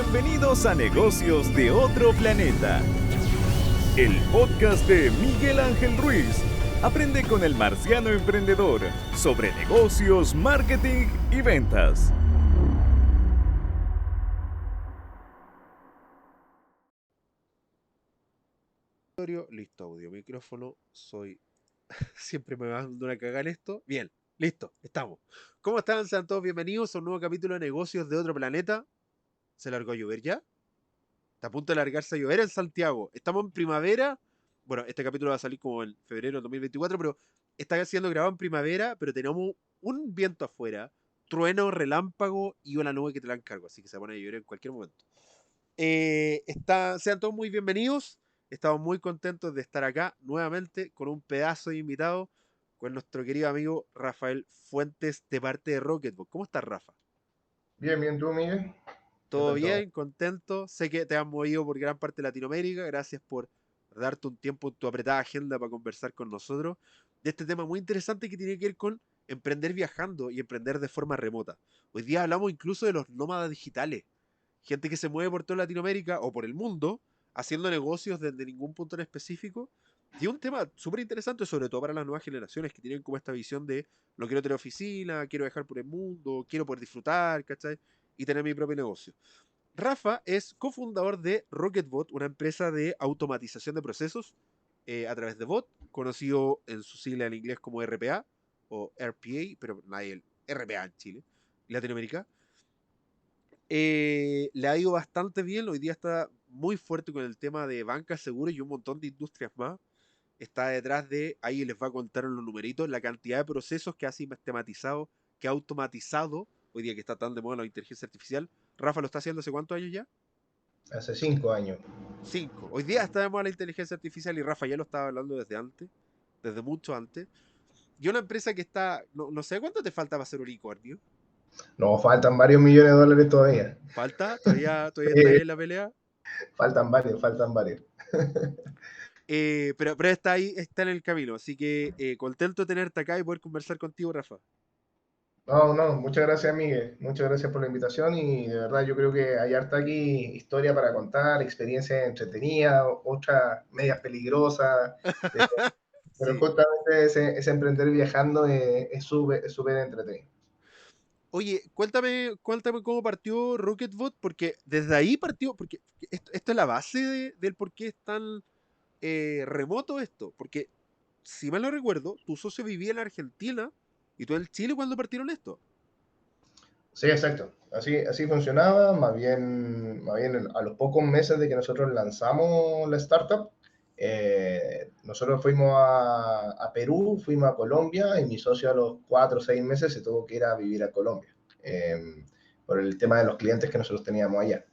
Bienvenidos a Negocios de Otro Planeta, el podcast de Miguel Ángel Ruiz. Aprende con el marciano emprendedor sobre negocios, marketing y ventas. Listo, audio, micrófono, siempre me va dando una cagada en esto. Bien, listo, estamos. ¿Cómo están? Sean todos bienvenidos a un nuevo capítulo de Negocios de Otro Planeta. ¿Se largó a llover ya? Está a punto de largarse a llover en Santiago. Estamos en primavera. Bueno, este capítulo va a salir como en febrero de 2024, pero está siendo grabado en primavera, pero tenemos un viento afuera, trueno, relámpago y una nube que te la encargo, así que se pone a llover en cualquier momento. Sean todos muy bienvenidos. Estamos muy contentos de estar acá nuevamente con un pedazo de invitado, con nuestro querido amigo Rafael Fuentes de parte de Rocketbook. ¿Cómo estás, Rafa? Bien, bien, ¿tú, Miguel? ¿Qué ¿Todo tal todo? bien? ¿Contento? Sé que te has movido por gran parte de Latinoamérica. Gracias por darte un tiempo en tu apretada agenda para conversar con nosotros de este tema muy interesante que tiene que ver con emprender viajando y emprender de forma remota. Hoy día hablamos incluso de los nómadas digitales, gente que se mueve por toda Latinoamérica o por el mundo haciendo negocios desde ningún punto en específico. Y es un tema súper interesante, sobre todo para las nuevas generaciones que tienen como esta visión de no quiero tener oficina, quiero viajar por el mundo, quiero poder disfrutar, ¿cachai? Y tener mi propio negocio. Rafa es cofundador de Rocketbot, una empresa de automatización de procesos a través de bot, conocido en su sigla en inglés como RPA o RPA, pero nadie el RPA en Chile, Latinoamérica. Le ha ido bastante bien, hoy día está muy fuerte con el tema de bancas, seguros y un montón de industrias más. Está detrás de, ahí les va a contar en los numeritos, la cantidad de procesos que ha sistematizado, que ha automatizado, hoy día que está tan de moda la inteligencia artificial. Rafa lo está haciendo hace cuántos años ya? Hace 5 años. 5. Hoy día está de moda la inteligencia artificial y Rafa ya lo estaba hablando desde antes, desde mucho antes. Y una empresa que está, no sé cuánto te falta para ser unicornio. No, faltan varios millones de dólares todavía. ¿Falta? ¿Todavía está ahí Sí, en la pelea? faltan varios, faltan varios. Pero está ahí, está en el camino. Así que contento de tenerte acá y poder conversar contigo, Rafa. No, no, muchas gracias, Miguel. Muchas gracias por la invitación y de verdad yo creo que hay harta aquí historia para contar, experiencias entretenidas, otras medias peligrosas, de- pero Sí. justamente ese emprender viajando es súper entretenido. Oye, cuéntame cómo partió Rocketbot, porque desde ahí partió, porque esto es la base del por qué es tan remoto esto. Porque, si mal no recuerdo, tu socio vivía en Argentina y tú en Chile cuando partieron esto. Sí, exacto. Así funcionaba. Más bien a los pocos meses de que nosotros lanzamos la startup, nosotros fuimos a Perú, fuimos a Colombia y mi socio a los 4 o 6 meses se tuvo que ir a vivir a Colombia por el tema de los clientes que nosotros teníamos allá.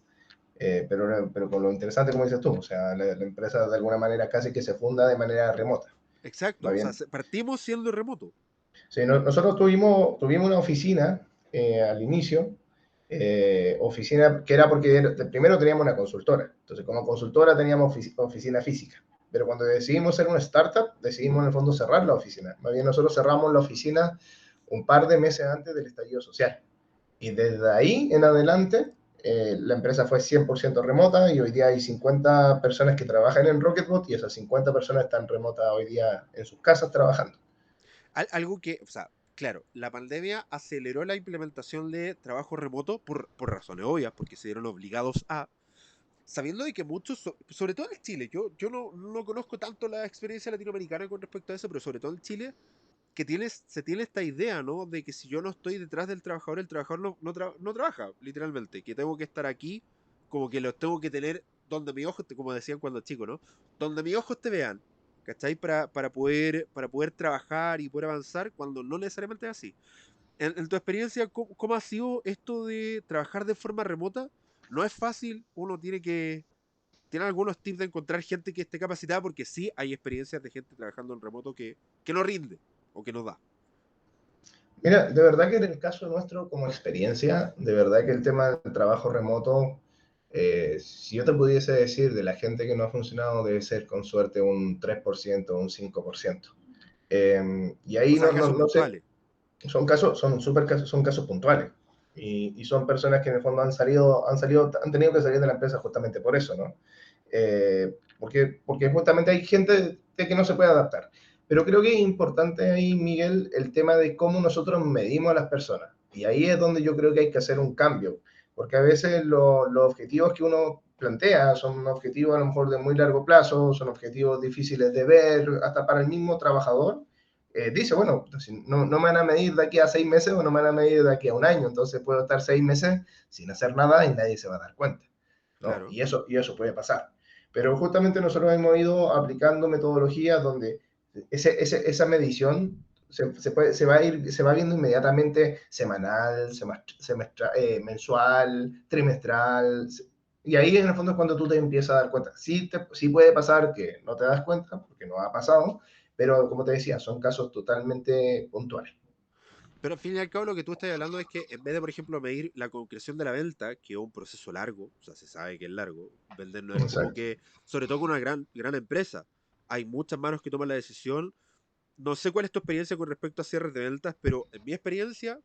Pero con lo interesante, como dices tú, o sea, la empresa de alguna manera casi que se funda de manera remota. Exacto, Más o sea, bien, partimos siendo remoto. sí, nosotros tuvimos una oficina al inicio, oficina que era porque primero teníamos una consultora, entonces como consultora teníamos oficina física, pero cuando decidimos ser una startup, decidimos en el fondo cerrar la oficina. Más bien nosotros cerramos la oficina un par de meses antes del estallido social. Y desde ahí en adelante, la empresa fue 100% remota y hoy día hay 50 personas que trabajan en Rocketbot y esas 50 personas están remotas hoy día en sus casas trabajando. Algo que, o sea, claro, la pandemia aceleró la implementación de trabajo remoto por razones obvias, porque se vieron obligados a, sabiendo de que muchos, sobre todo en Chile, yo no conozco tanto la experiencia latinoamericana con respecto a eso, pero sobre todo en Chile, se tiene esta idea, ¿no? De que si yo no estoy detrás del trabajador, el trabajador no trabaja, literalmente, que tengo que estar aquí, como que los tengo que tener donde mis ojos, como decían cuando chico, ¿no? Donde mis ojos te vean, ¿cachai? Para poder trabajar y poder avanzar cuando no necesariamente es así. En tu experiencia, ¿cómo ha sido esto de trabajar de forma remota? No es fácil, uno tiene algunos tips de encontrar gente que esté capacitada, porque sí hay experiencias de gente trabajando en remoto que no rinde o que no da. Mira, de verdad que en el caso nuestro como experiencia, de verdad que el tema del trabajo remoto, si yo te pudiese decir de la gente que no ha funcionado, debe ser con suerte un 3% o un 5%. Y O ahí sea, no casos sé, puntuales. son casos puntuales. Y son personas que en el fondo han tenido que salir de la empresa justamente por eso, ¿no? Porque justamente hay gente de que no se puede adaptar. Pero creo que es importante ahí, Miguel, el tema de cómo nosotros medimos a las personas. Y ahí es donde yo creo que hay que hacer un cambio, porque a veces los objetivos que uno plantea son objetivos a lo mejor de muy largo plazo, son objetivos difíciles de ver, hasta para el mismo trabajador. Dice, bueno, si no me van a medir de aquí a 6 meses o no me van a medir de aquí a un año, entonces puedo estar 6 meses sin hacer nada y nadie se va a dar cuenta, ¿no? Claro. Y eso puede pasar. Pero justamente nosotros hemos ido aplicando metodologías donde esa medición se va viendo inmediatamente semanal, mensual, trimestral. Y ahí en el fondo es cuando tú te empiezas a dar cuenta. Sí puede pasar que no te das cuenta, porque no ha pasado, pero como te decía, son casos totalmente puntuales. Pero al fin y al cabo lo que tú estás hablando es que en vez de, por ejemplo, medir la concreción de la venta, que es un proceso largo, o sea, se sabe que es largo, vender no es como Exacto. que, sobre todo con una gran empresa, hay muchas manos que toman la decisión. No sé cuál es tu experiencia con respecto a cierres de ventas, pero en mi experiencia,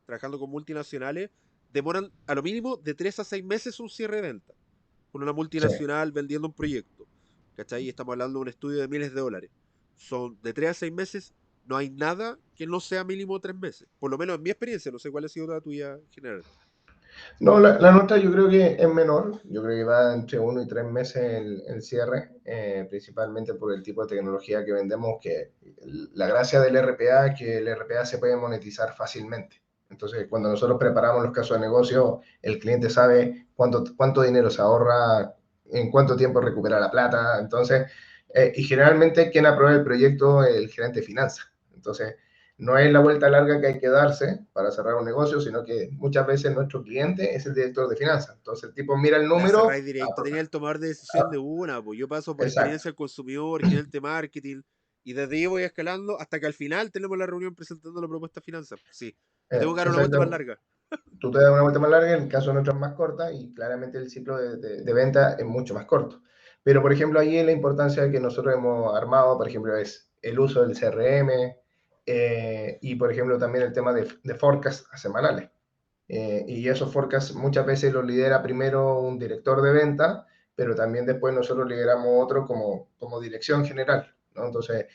trabajando con multinacionales, demoran a lo mínimo de 3 a 6 meses un cierre de venta. Con una Sí. multinacional vendiendo un proyecto. ¿Cachai? Y estamos hablando de un estudio de miles de dólares. Son de 3 a 6 meses, no hay nada que no sea mínimo 3 meses. Por lo menos en mi experiencia, no sé cuál ha sido la tuya en general. No, la nuestra yo creo que es menor, yo creo que va entre 1 y 3 meses el cierre, principalmente por el tipo de tecnología que vendemos, que la gracia del RPA es que el RPA se puede monetizar fácilmente. Entonces, cuando nosotros preparamos los casos de negocio, el cliente sabe cuánto dinero se ahorra, en cuánto tiempo recupera la plata. Entonces, y generalmente quien aprueba el proyecto es el gerente de finanzas. Entonces, no es la vuelta larga que hay que darse para cerrar un negocio, sino que muchas veces nuestro cliente es el director de finanzas. Entonces el tipo mira el La número. cerráis directo, tenía el tomar de decisión de una, pues yo paso por Exacto, experiencia del consumidor, gerente de marketing, y desde ahí voy escalando hasta que al final tenemos la reunión presentando la propuesta de finanzas. Sí, me tengo que dar una vuelta más exacto. larga. Tú te das una vuelta más larga, en el caso nuestro es más corta y claramente el ciclo de venta es mucho más corto. Pero, por ejemplo, ahí la importancia que nosotros hemos armado, por ejemplo, es el uso del CRM y, por ejemplo, también el tema de forecast semanales. Y esos forecasts muchas veces los lidera primero un director de venta, pero también después nosotros lideramos otro como dirección general, ¿no? Entonces,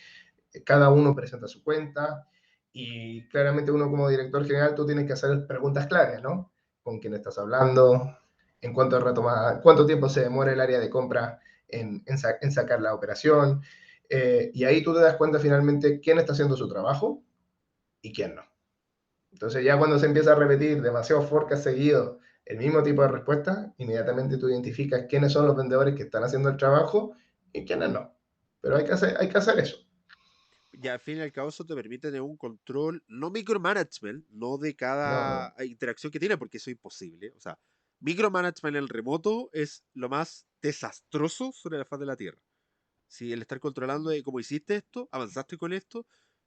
cada uno presenta su cuenta y claramente uno como director general tú tienes que hacer preguntas claras, ¿no? ¿Con quién estás hablando? ¿En cuánto tiempo se demora el área de compra en sacar la operación? Y ahí tú te das cuenta finalmente quién está haciendo su trabajo y quién no. Entonces ya cuando se empieza a repetir demasiados forecasts seguidos, el mismo tipo de respuesta, inmediatamente tú identificas quiénes son los vendedores que están haciendo el trabajo y quiénes no. Pero hay que hacer eso. Ya al fin y al cabo eso te permite tener un control, no micromanagement, no de No, no. cada interacción que tiene, porque eso es imposible. O sea, micromanagement en el remoto es lo más desastroso sobre la faz de la Tierra. Si el estar controlando de cómo hiciste esto, avanzaste con esto,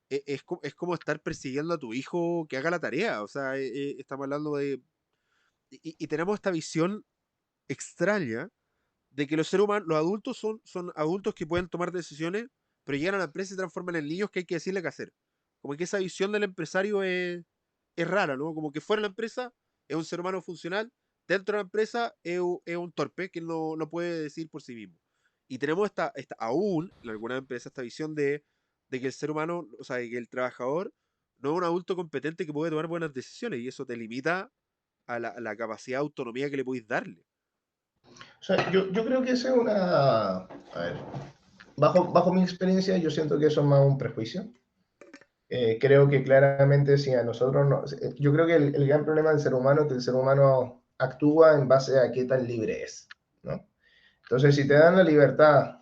es como estar persiguiendo a tu hijo que haga la tarea. O sea, estamos hablando de... Y tenemos esta visión extraña de que los seres humanos, los adultos son adultos que pueden tomar decisiones, pero llegan a la empresa y se transforman en niños que hay que decirle qué hacer. Como que esa visión del empresario es rara, ¿no? Como que fuera de la empresa es un ser humano funcional, dentro de la empresa es un torpe que no puede decir por sí mismo. Y tenemos aún en algunas empresas esta visión de que el ser humano, o sea, de que el trabajador no es un adulto competente que puede tomar buenas decisiones y eso te limita a la capacidad de autonomía que le podéis darle. O sea, yo creo que esa es una... A ver, bajo mi experiencia, yo siento que eso es más un prejuicio. Creo que claramente si a nosotros no... Yo creo que el gran problema del ser humano es que el ser humano actúa en base a qué tan libre es, ¿no? Entonces, si te dan la libertad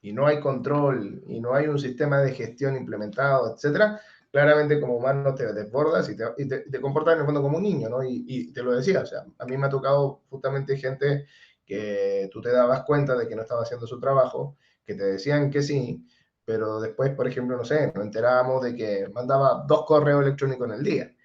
y no hay control y no hay un sistema de gestión implementado, etcétera, claramente como humano te desbordas y te comportas en el fondo como un niño, ¿no? Y te lo decía, o sea, a mí me ha tocado justamente gente que tú te dabas cuenta de que no estaba haciendo su trabajo, que te decían que sí, pero después, por ejemplo, no sé, nos enterábamos de que mandaba 2 correos electrónicos en el día,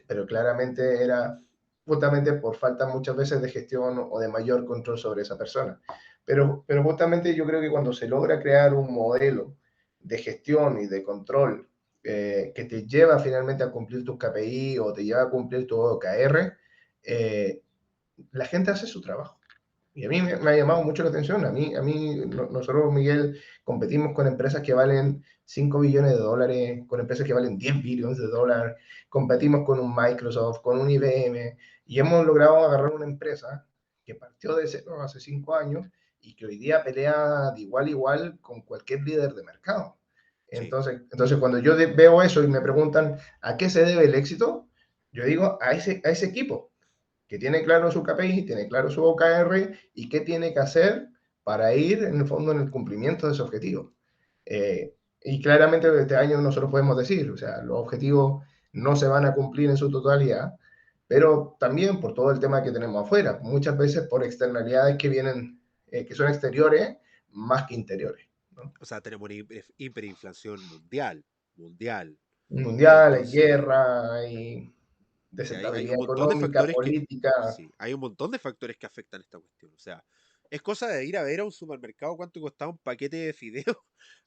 pero claramente era justamente por falta muchas veces de gestión o de mayor control sobre esa persona. Pero justamente yo creo que cuando se logra crear un modelo de gestión y de control que te lleva finalmente a cumplir tus KPI o te lleva a cumplir tu OKR, eh, la gente hace su trabajo. Y a mí me ha llamado mucho la atención. Nosotros, Miguel, competimos con empresas que valen 5 billones de dólares, con empresas que valen 10 billones de dólares. Competimos con un Microsoft, con un IBM, y hemos logrado agarrar una empresa que partió de cero hace 5 años y que hoy día pelea de igual a igual con cualquier líder de mercado. Sí. Entonces cuando yo veo eso y me preguntan a qué se debe el éxito, yo digo a ese equipo que tiene claro su KPI, tiene claro su OKR y qué tiene que hacer para ir en el fondo en el cumplimiento de ese objetivo. Y claramente este año nosotros podemos decir, o sea, los objetivos no se van a cumplir en su totalidad, pero también por todo el tema que tenemos afuera, muchas veces por externalidades que vienen, que son exteriores más que interiores, ¿no? O sea, tenemos una hiperinflación mundial, mundial. Mundiales, Entonces, guerra, hay sí, hay un desestabilidad montón de económica, factores que, política. sí, hay un montón de factores que afectan esta cuestión. O sea, es cosa de ir a ver a un supermercado cuánto costaba un paquete de fideos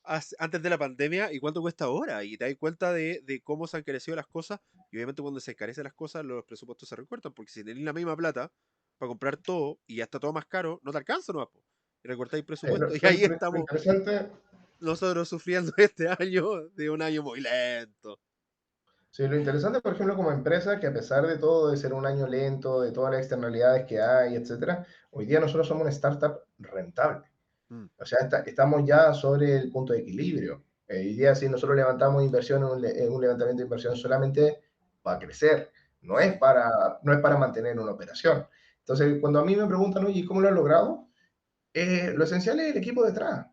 antes de la pandemia y cuánto cuesta ahora. Y te das cuenta de cómo se han encarecido las cosas. Y obviamente cuando se encarecen las cosas, los presupuestos se recortan. Porque si tenéis la misma plata para comprar todo y ya está todo más caro, no te alcanza nomás, po. Y recortáis presupuesto. Y ahí Lo estamos interesante, nosotros sufriendo este año de un año muy lento. sí, lo interesante, por ejemplo, como empresa, que a pesar de todo, de ser un año lento, de todas las externalidades que hay, etcétera, hoy día nosotros somos una startup rentable. Mm, O sea, estamos ya sobre el punto de equilibrio. Hoy día, si nosotros levantamos inversión en un levantamiento de inversión solamente para crecer, sí. no es para mantener una operación. Entonces, cuando a mí me preguntan, oye, ¿cómo lo has logrado? Lo esencial es el equipo detrás. O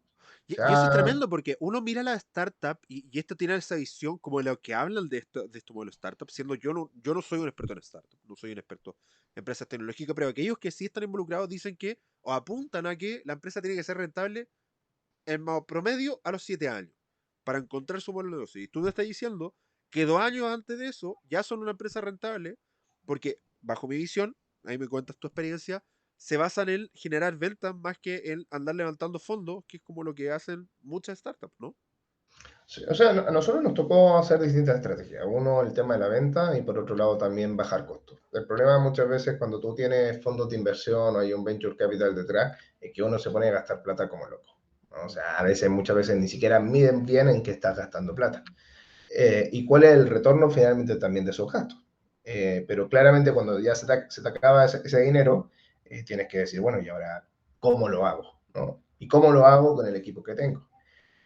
Y eso es sea, tremendo porque uno mira la startup y esto tiene esa visión como de lo que hablan de esto modelo startup, siendo yo no soy un experto en startup, no soy un experto en empresas tecnológicas, pero aquellos que sí están involucrados dicen que o apuntan a que la empresa tiene que ser rentable en promedio a los 7 años para encontrar su modelo de negocio. Y tú me estás diciendo que 2 años antes de eso ya son una empresa rentable porque, bajo mi visión, ahí me cuentas tu experiencia, se basan en generar ventas más que en andar levantando fondos, que es como lo que hacen muchas startups, ¿no? sí, o sea, a nosotros nos tocó hacer distintas estrategias. Uno, el tema de la venta y por otro lado también bajar costos. El problema muchas veces cuando tú tienes fondos de inversión o hay un venture capital detrás es que uno se pone a gastar plata como loco, ¿no? O sea, muchas veces ni siquiera miden bien en qué estás gastando plata. Y cuál es el retorno finalmente también de esos gastos. Pero claramente cuando ya se te acaba ese dinero, tienes que decir, bueno, ¿y ahora cómo lo hago? ¿No? ¿Y cómo lo hago con el equipo que tengo?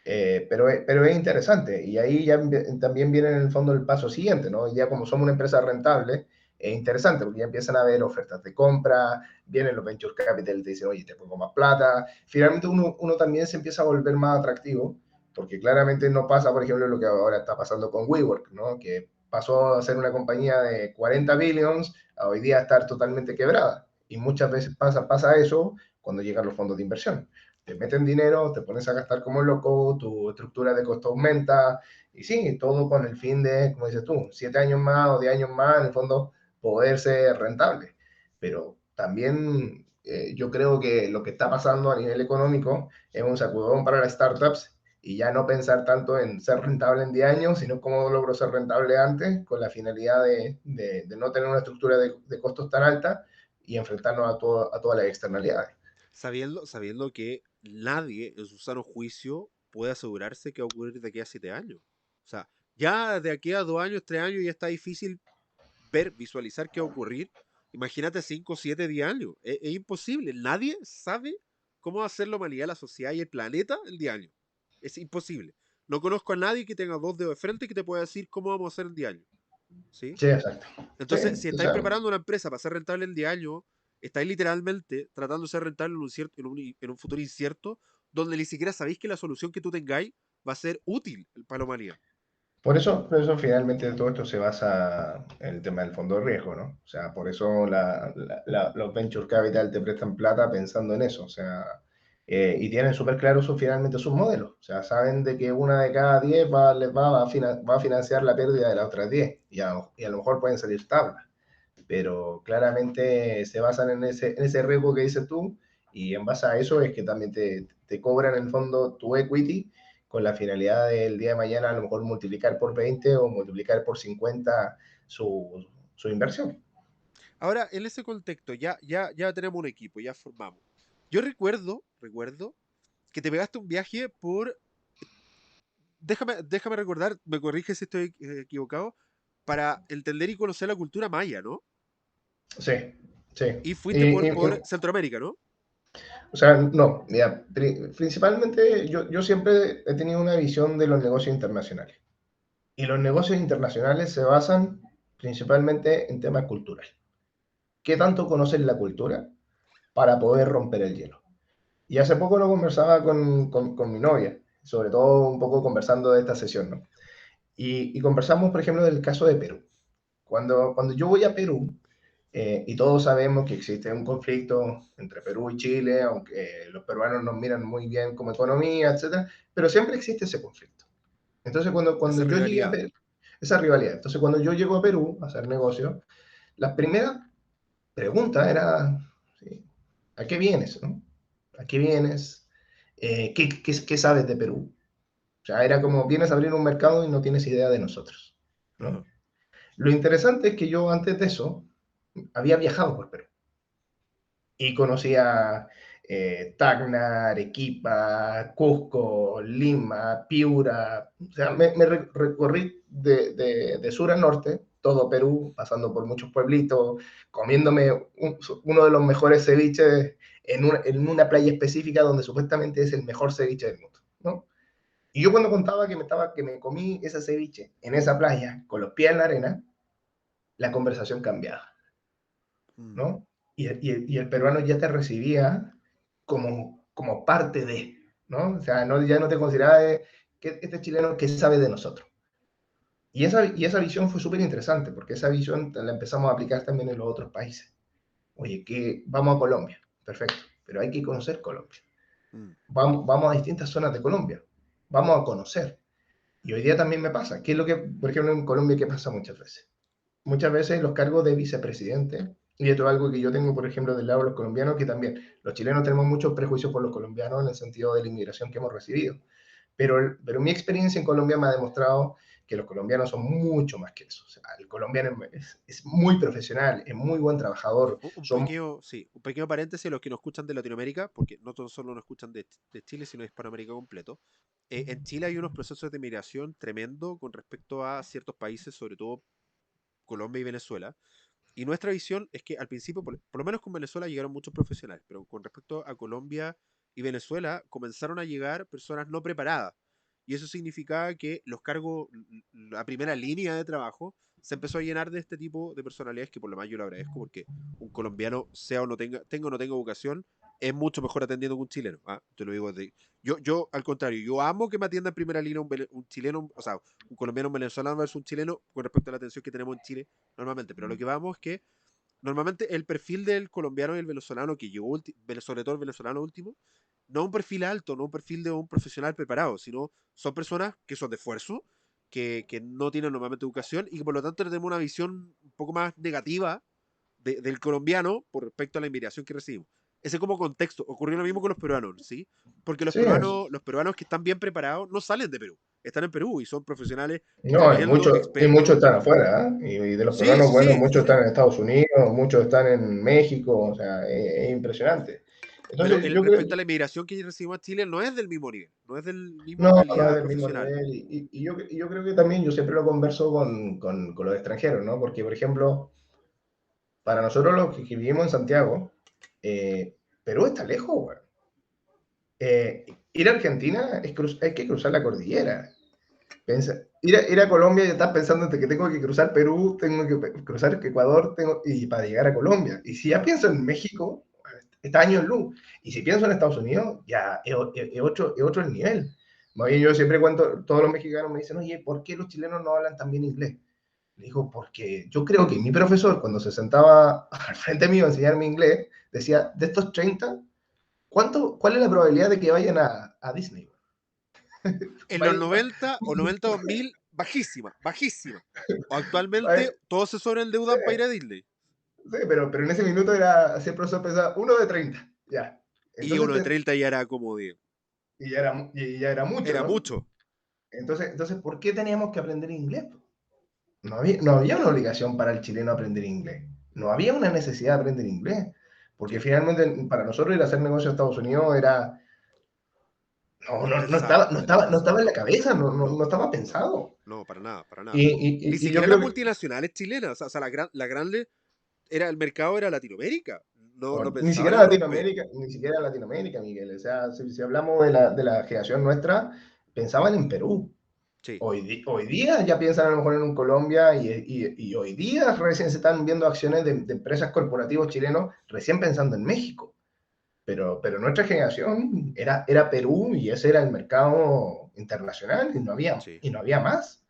Pero es interesante y ahí ya también viene en el fondo el paso siguiente, ¿no? Ya como somos una empresa rentable, es interesante porque ya empiezan a haber ofertas de compra, vienen los venture capital, te dicen, oye, te pongo más plata. Finalmente uno también se empieza a volver más atractivo porque claramente no pasa, por ejemplo, lo que ahora está pasando con WeWork, ¿no? Que pasó a ser una compañía de 40 billions a hoy día estar totalmente quebrada. Y muchas veces pasa eso cuando llegan los fondos de inversión, te meten dinero, te pones a gastar como loco, tu estructura de costo aumenta, y sí, todo con el fin de, como dices tú, 7 años más o 10 años más, en el fondo, poder ser rentable. Pero también yo creo que lo que está pasando a nivel económico es un sacudón para las startups y ya no pensar tanto en ser rentable en 10 años, sino cómo logro ser rentable antes, con la finalidad de no tener una estructura de costos tan alta y enfrentarnos a todas las externalidades. Sabiendo que nadie en su sano juicio puede asegurarse que va a ocurrir de aquí a 7 años. O sea, ya de aquí a 2 años, 3 años ya está difícil visualizar qué va a ocurrir. Imagínate 5, 7, 10 años. Es imposible. Nadie sabe cómo va a ser la humanidad, la sociedad y el planeta el 10 años. Es imposible. No conozco a nadie que tenga dos dedos de frente y que te pueda decir cómo vamos a hacer en 10 años. ¿Sí? Sí, exacto. Sí, Entonces, si o estáis sea, preparando una empresa para ser rentable en 10 años, estáis literalmente tratando de ser rentable en un futuro incierto, donde ni siquiera sabéis que la solución que tú tengáis va a ser útil para la humanidad. por eso finalmente todo esto se basa en el tema del fondo de riesgo, ¿no? O sea, por eso los venture capital te prestan plata pensando en eso, o sea, y tienen súper claro finalmente sus modelos, o sea, saben de que una de cada 10 va a financiar la pérdida de las otras 10 y a lo mejor pueden salir tablas, pero claramente se basan en ese riesgo que dices tú y en base a eso es que también te cobran en el fondo tu equity con la finalidad del día de mañana a lo mejor multiplicar por 20 o multiplicar por 50 su inversión. Ahora, en ese contexto, ya tenemos un equipo, ya formamos. Yo recuerdo que te pegaste un viaje por, déjame recordar, me corrige si estoy equivocado, para entender y conocer la cultura maya, ¿no? Sí, sí. Y fuiste Y, por Centroamérica, ¿no? o sea, no, mira, principalmente yo siempre he tenido una visión de los negocios internacionales. Y los negocios internacionales se basan principalmente en temas culturales. ¿Qué tanto conoces la cultura para poder romper el hielo? Y hace poco lo conversaba con mi novia, sobre todo un poco conversando de esta sesión, ¿no? Y conversamos, por ejemplo, del caso de Perú. Cuando yo voy a Perú, y todos sabemos que existe un conflicto entre Perú y Chile, aunque los peruanos nos miran muy bien como economía, etcétera, pero siempre existe ese conflicto. Entonces, cuando Esa yo llegué a rivalidad. Perú, esa rivalidad, entonces cuando yo llego a Perú a hacer negocio, la primera pregunta era, ¿sí? ¿A qué vienes? ¿No? ¿A qué vienes? ¿Qué sabes de Perú? O sea, era como, vienes a abrir un mercado y no tienes idea de nosotros, Ajá. ¿no? Lo interesante es que yo antes de eso había viajado por Perú y conocía Tacna, Arequipa, Cusco, Lima, Piura. O sea, me recorrí de sur a norte, todo Perú, pasando por muchos pueblitos, comiéndome uno de los mejores ceviches en una playa específica donde supuestamente es el mejor ceviche del mundo, ¿no? Y yo cuando contaba que me comí ese ceviche en esa playa, con los pies en la arena, la conversación cambiaba, Mm. ¿no? Y el peruano ya te recibía como parte de, ¿no? O sea, no, ya no te consideraba que este chileno que sabe de nosotros. Y esa visión fue súper interesante, porque esa visión la empezamos a aplicar también en los otros países. Oye, que vamos a Colombia, perfecto, pero hay que conocer Colombia. Mm. Vamos a distintas zonas de Colombia, vamos a conocer. Y hoy día también me pasa, ¿qué es lo que, por ejemplo, en Colombia, qué pasa muchas veces? Muchas veces los cargos de vicepresidente, y esto es algo que yo tengo, por ejemplo, del lado de los colombianos, que también los chilenos tenemos muchos prejuicios por los colombianos en el sentido de la inmigración que hemos recibido. Pero mi experiencia en Colombia me ha demostrado que los colombianos son mucho más que eso. O sea, el colombiano es muy profesional, es muy buen trabajador. Un Son, pequeño, sí, un pequeño paréntesis a los que nos escuchan de Latinoamérica, porque no todos solo nos escuchan de Chile, sino de Hispanoamérica completo. En Chile hay unos procesos de migración tremendo con respecto a ciertos países, sobre todo Colombia y Venezuela. Y nuestra visión es que al principio, por lo menos con Venezuela, llegaron muchos profesionales, pero con respecto a Colombia y Venezuela, comenzaron a llegar personas no preparadas. Y eso significaba que los cargos, la primera línea de trabajo, se empezó a llenar de este tipo de personalidades que por lo más yo lo agradezco porque un colombiano, sea o no tenga o no tenga vocación, es mucho mejor atendiendo que un chileno. ¿Ah? Te lo digo de, yo, al contrario, yo amo que me atienda en primera línea un chileno, o sea, un colombiano, un venezolano versus un chileno con respecto a la atención que tenemos en Chile normalmente. Pero lo que vamos es que normalmente el perfil del colombiano y el venezolano que llegó, sobre todo el venezolano último, no un perfil alto, no un perfil de un profesional preparado, sino son personas que son de esfuerzo, que no tienen normalmente educación y que por lo tanto tenemos una visión un poco más negativa del colombiano por respecto a la inmigración que recibimos. Ese como contexto. Ocurrió lo mismo con los peruanos, ¿sí? Porque sí, los peruanos que están bien preparados no salen de Perú. Están en Perú y son profesionales no, tremendo, y muchos expertos. están afuera, ¿eh? Y de los Sí, peruanos, sí, bueno, sí, muchos sí, están sí. en Estados Unidos, muchos están en México, o sea, es impresionante. Pero Entonces, yo creo, respecto a la inmigración que recibimos a Chile, no es del mismo nivel, no es del mismo no es calidad del mismo profesional. nivel. Y yo creo que también yo siempre lo converso con los extranjeros, ¿no? Porque, por ejemplo, para nosotros los que vivimos en Santiago, Perú está lejos, güey. Ir a Argentina hay que cruzar la cordillera. Ir a Colombia y estás pensando que tengo que cruzar Perú, tengo que cruzar Ecuador y para llegar a Colombia. Y si ya pienso en México, está año en luz. Y si pienso en Estados Unidos, ya es otro el nivel. Más bien, yo siempre cuento, todos los mexicanos me dicen, oye, ¿por qué los chilenos no hablan tan bien inglés? Le digo, porque yo creo que mi profesor, cuando se sentaba al frente mío a enseñarme inglés, decía, de estos 30, ¿cuál es la probabilidad de que vayan a Disney? En los Vayan, 90 o 90-2000, bajísima, bajísima. O actualmente vayan, todos se sí, sobreendeudan para ir a Disney. sí, pero en ese minuto era, así el profesor pensaba, uno de 30 ya. Y Entonces, uno de 30 ya era como de... y ya era mucho, Era ¿no? mucho. Entonces, ¿por qué teníamos que aprender inglés? No había una obligación para el chileno aprender inglés. No había una necesidad de aprender inglés, porque finalmente para nosotros ir a hacer negocio a Estados Unidos era, Impensado, no era estaba, no impensado. estaba en la cabeza, No, no estaba pensado. no, para nada, para nada. Y, Ni y yo siquiera las creo que multinacionales chilenas, o sea, la grande era el mercado era Latinoamérica. No, no ni pensaban siquiera en otros países. Latinoamérica, ni siquiera Latinoamérica, Miguel. O sea, si hablamos de la generación nuestra, pensaban en Perú. Sí, Hoy día ya piensan a lo mejor en un Colombia y hoy día recién se están viendo acciones de empresas corporativos chilenos recién pensando en México. Pero nuestra generación era Perú y ese era el mercado internacional sí. y no había más.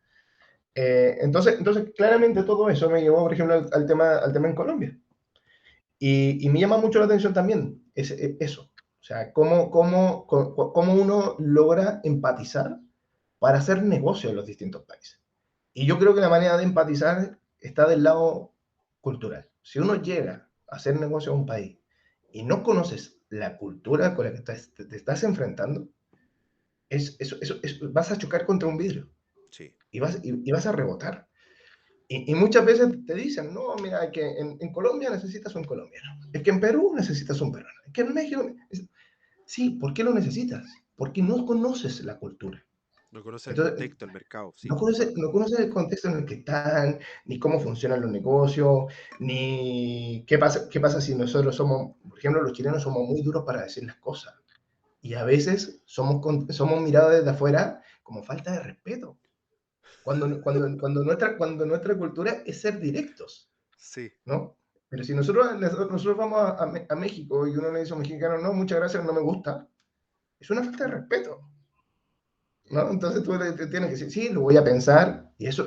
Entonces, claramente todo eso me llevó, por ejemplo, al tema en Colombia. Y me llama mucho la atención también eso. O sea, cómo uno logra empatizar para hacer negocio en los distintos países. Y yo creo que la manera de empatizar está del lado cultural. Si uno llega a hacer negocio en un país y no conoces la cultura con la que te estás enfrentando, vas a chocar contra un vidrio Sí. y vas a rebotar. Y muchas veces te dicen, no, mira, es que en Colombia necesitas un colombiano, es que en Perú necesitas un peruano, es que en México... Sí, ¿por qué lo necesitas? Porque no conoces la cultura. No conoce el Entonces, contexto, el mercado, sí, totalmente. no conoces el contexto en el que están, ni cómo funcionan los negocios, ni qué pasa si nosotros somos, por ejemplo, los chilenos somos muy duros para decir las cosas. Y a veces somos mirados desde afuera como falta de respeto. Cuando nuestra cultura es ser directos, Sí. ¿no? Pero si nosotros vamos a México y uno le dice a un mexicano, no, muchas gracias, no me gusta, es una falta de respeto, ¿no? Entonces tú te tienes que decir, sí, lo voy a pensar, y esa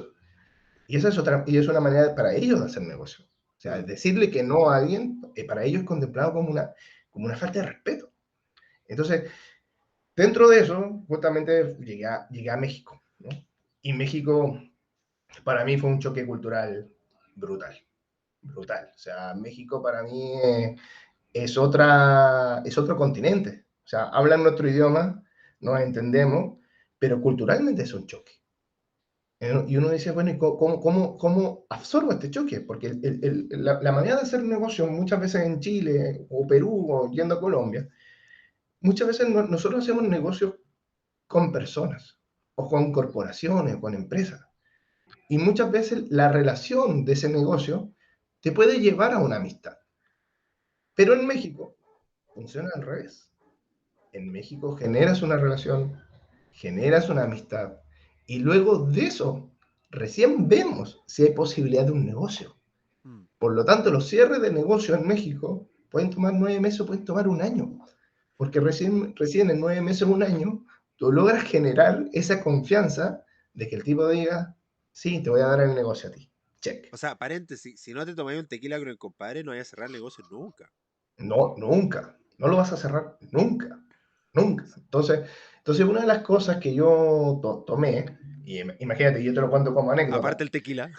es y es una manera para ellos de hacer negocio. O sea, Mm, decirle que no a alguien, para ellos es contemplado como una falta de respeto. Entonces, dentro de eso, justamente llegué a México, ¿no? Y México, para mí, fue un choque cultural brutal, brutal. O sea, México para mí es otro continente. O sea, hablan nuestro idioma, nos entendemos, pero culturalmente es un choque. Y uno dice, bueno, ¿y cómo absorbo este choque? Porque la manera de hacer negocio muchas veces en Chile o Perú o yendo a Colombia, muchas veces nosotros hacemos negocios con personas o con corporaciones o con empresas. Y muchas veces la relación de ese negocio te puede llevar a una amistad. Pero en México funciona al revés. En México generas una relación, generas una amistad y luego de eso recién vemos si hay posibilidad de un negocio. mm. Por lo tanto, los cierres de negocio en México pueden tomar 9 meses o pueden tomar un año, porque recién en 9 meses o un año tú logras generar esa confianza de que el tipo diga, sí, te voy a dar el negocio a ti. Check. O sea, paréntesis, si no te tomáis un tequila con el compadre, no vayas a cerrar negocios nunca. No, nunca. No lo vas a cerrar nunca. Nunca. Entonces una de las cosas que yo tomé, y imagínate, yo te lo cuento como Aparte anécdota, el tequila.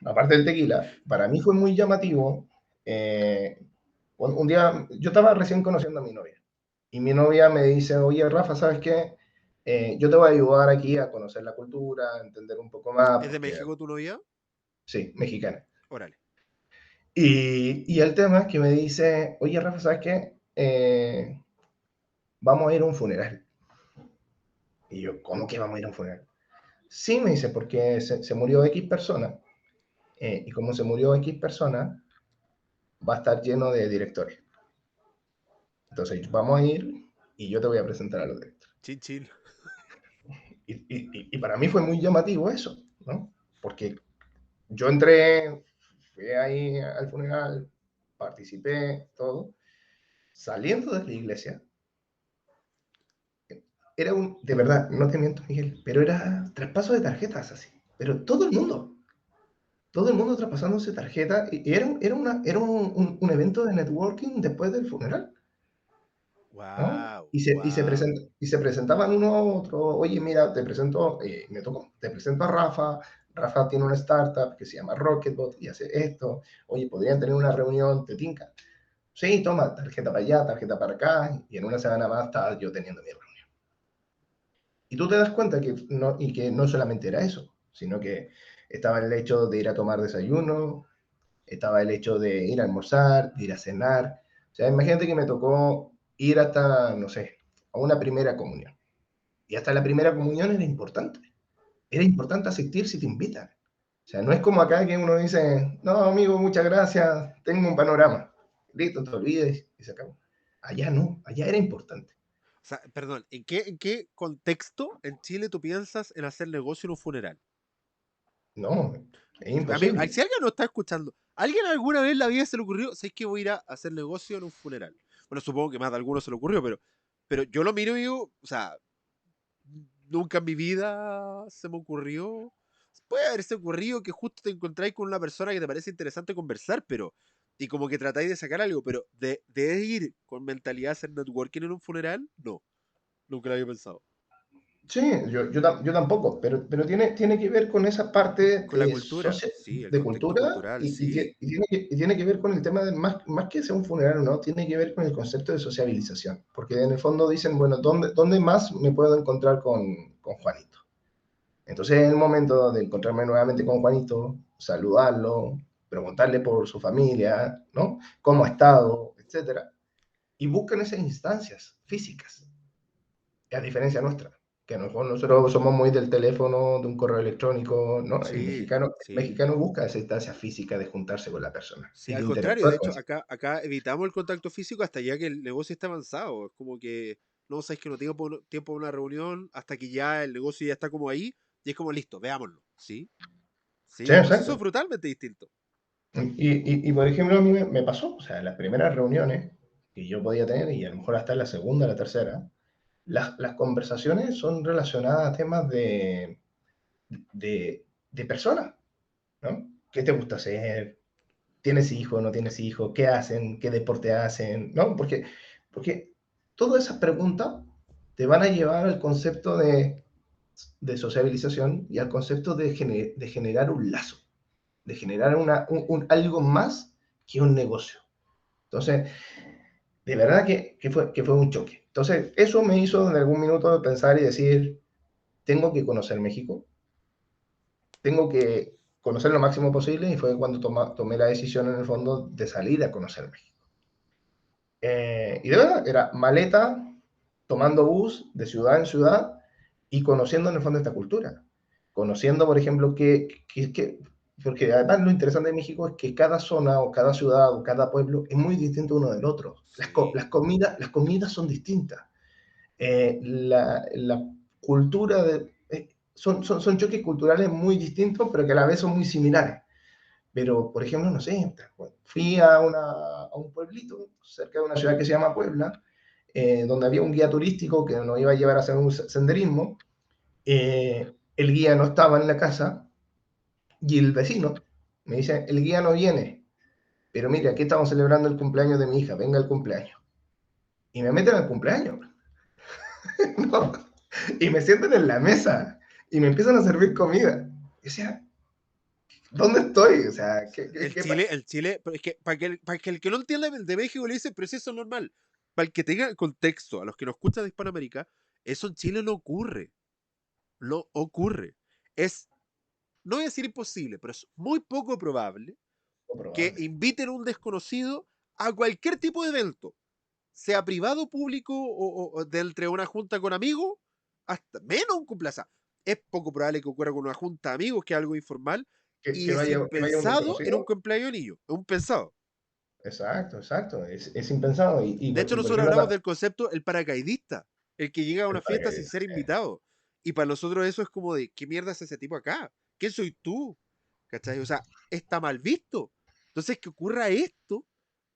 aparte del tequila, para mí fue muy llamativo. Un día, yo estaba recién conociendo a mi novia, y mi novia me dice, oye, Rafa, ¿sabes qué? Yo te voy a ayudar aquí a conocer la cultura, a entender un poco más, ¿Es de porque México tu novia? sí, mexicana. Órale. Y el tema es que me dice, oye, Rafa, ¿sabes qué? Vamos a ir a un funeral. Y yo, ¿cómo que vamos a ir a un funeral? Sí, me dice, porque se murió X persona, y como se murió X persona, va a estar lleno de directores. Entonces, vamos a ir y yo te voy a presentar a los directores. Chin chin. Y para mí fue muy llamativo eso, ¿no? Porque yo entré, fui ahí al funeral, participé, todo. Saliendo de la iglesia, era de verdad, no te miento, Miguel, pero era traspaso de tarjetas así. Pero todo el mundo traspasándose tarjeta, y era un evento de networking después del funeral, ¿no? Wow, Y wow. y se presentaban uno a otro, oye, mira, te presento, me tocó, te presento a Rafa, Rafa tiene una startup que se llama Rocketbot y hace esto, oye, podrían tener una reunión, te tinca. Sí, toma, tarjeta para allá, tarjeta para acá, y en una semana más estaba yo teniendo mi reunión. Y tú te das cuenta que no solamente era eso, sino que estaba el hecho de ir a tomar desayuno, estaba el hecho de ir a almorzar, de ir a cenar. O sea, imagínate que me tocó ir hasta, no sé, a una primera comunión. Y hasta la primera comunión era importante. Era importante asistir si te invitan. O sea, no es como acá que uno dice, no, amigo, muchas gracias, tengo un panorama. Listo, te olvides y se acabó. Allá no, allá era importante. O sea, perdón, ¿en qué contexto en Chile tú piensas en hacer negocio en un funeral? No, es Amigo, imposible. si alguien nos está escuchando, ¿alguien alguna vez en la vida se le ocurrió, sé que voy a ir a hacer negocio en un funeral? Bueno, supongo que más de alguno se le ocurrió, pero yo lo miro y digo, o sea, nunca en mi vida se me ocurrió. Puede haberse ocurrido que justo te encontráis con una persona que te parece interesante conversar, pero. Y como que tratáis de sacar algo, pero de ir con mentalidad a hacer networking en un funeral, no. Nunca lo había pensado. Sí, yo tampoco, pero tiene que ver con esa parte Con la cultura, sí, el de contexto cultura cultural, y sí. tiene que ver con el tema de más que sea un funeral, ¿no? Tiene que ver con el concepto de sociabilización, porque en el fondo dicen, bueno, ¿dónde más me puedo encontrar con Juanito? Entonces, en el momento de encontrarme nuevamente con Juanito, saludarlo, preguntarle por su familia, ¿no? ¿Cómo ha estado? Etcétera. Y buscan esas instancias físicas, a diferencia nuestra, que a lo mejor nosotros somos muy del teléfono, de un correo electrónico, ¿no? Sí, El sí. mexicano busca esa instancia física de juntarse con la persona Sí, y de al contrario, de interactuar con hecho, esa. acá evitamos el contacto físico hasta ya que el negocio está avanzado. Es como que, no sabes que no tengo tiempo para una reunión hasta que ya el negocio ya está como ahí y es como listo, veámoslo. ¿Sí? Sí, Sí, un proceso exacto. brutalmente distinto. Por ejemplo, a mí me pasó, o sea, en las primeras reuniones que yo podía tener, y a lo mejor hasta en la segunda, la tercera, las conversaciones son relacionadas a temas de personas, ¿no? ¿Qué te gusta hacer? ¿Tienes hijos, no tienes hijos? ¿Qué hacen? ¿Qué deporte hacen? ¿No? Porque todas esas preguntas te van a llevar al concepto de sociabilización y al concepto de generar un lazo, de generar algo más que un negocio. Entonces, de verdad que fue un choque. Entonces, eso me hizo en algún minuto pensar y decir, tengo que conocer México, tengo que conocer lo máximo posible y fue cuando tomé la decisión en el fondo de salir a conocer México. Y de verdad, era maleta, tomando bus de ciudad en ciudad y conociendo en el fondo esta cultura. Conociendo, por ejemplo, porque además lo interesante de México es que cada zona o cada ciudad o cada pueblo es muy distinto uno del otro. Sí. Las comidas son distintas. La cultura son choques culturales muy distintos, pero que a la vez son muy similares. Pero, por ejemplo, no sé, fui a un pueblito cerca de una ciudad que se llama Puebla, donde había un guía turístico que nos iba a llevar a hacer un senderismo. El guía no estaba en la casa y el vecino me dice, el guía no viene, pero mira, aquí estamos celebrando el cumpleaños de mi hija, venga el cumpleaños. Y me meten al cumpleaños, ¿no? Y me sientan en la mesa y me empiezan a servir comida. Y decía, ¿dónde estoy? O sea, El Chile, pero es que para que el que no entienda de México le dice, pero si eso es normal. Para el que tenga el contexto, a los que nos escuchan de Hispanoamérica, eso en Chile no ocurre. No ocurre. Es, no voy a decir imposible, pero es muy poco probable que probable. inviten a un desconocido a cualquier tipo de evento, sea privado, público o de entre una junta con amigos, hasta menos un cumpleaños. Es poco probable que ocurra con una junta de amigos, que es algo informal, y es Que vaya un impensado en un desconocido. cumpleaños de niño. Es un pensado. Exacto, exacto. Es impensado. De hecho, Por nosotros ejemplo, hablamos del concepto el paracaidista, el que llega a una el fiesta sin paracaidista. ser invitado. Y para nosotros eso es como de, ¿qué mierda es ese tipo acá? ¿Quién soy tú? ¿Cachai? O sea, está mal visto. Entonces, que ocurra esto,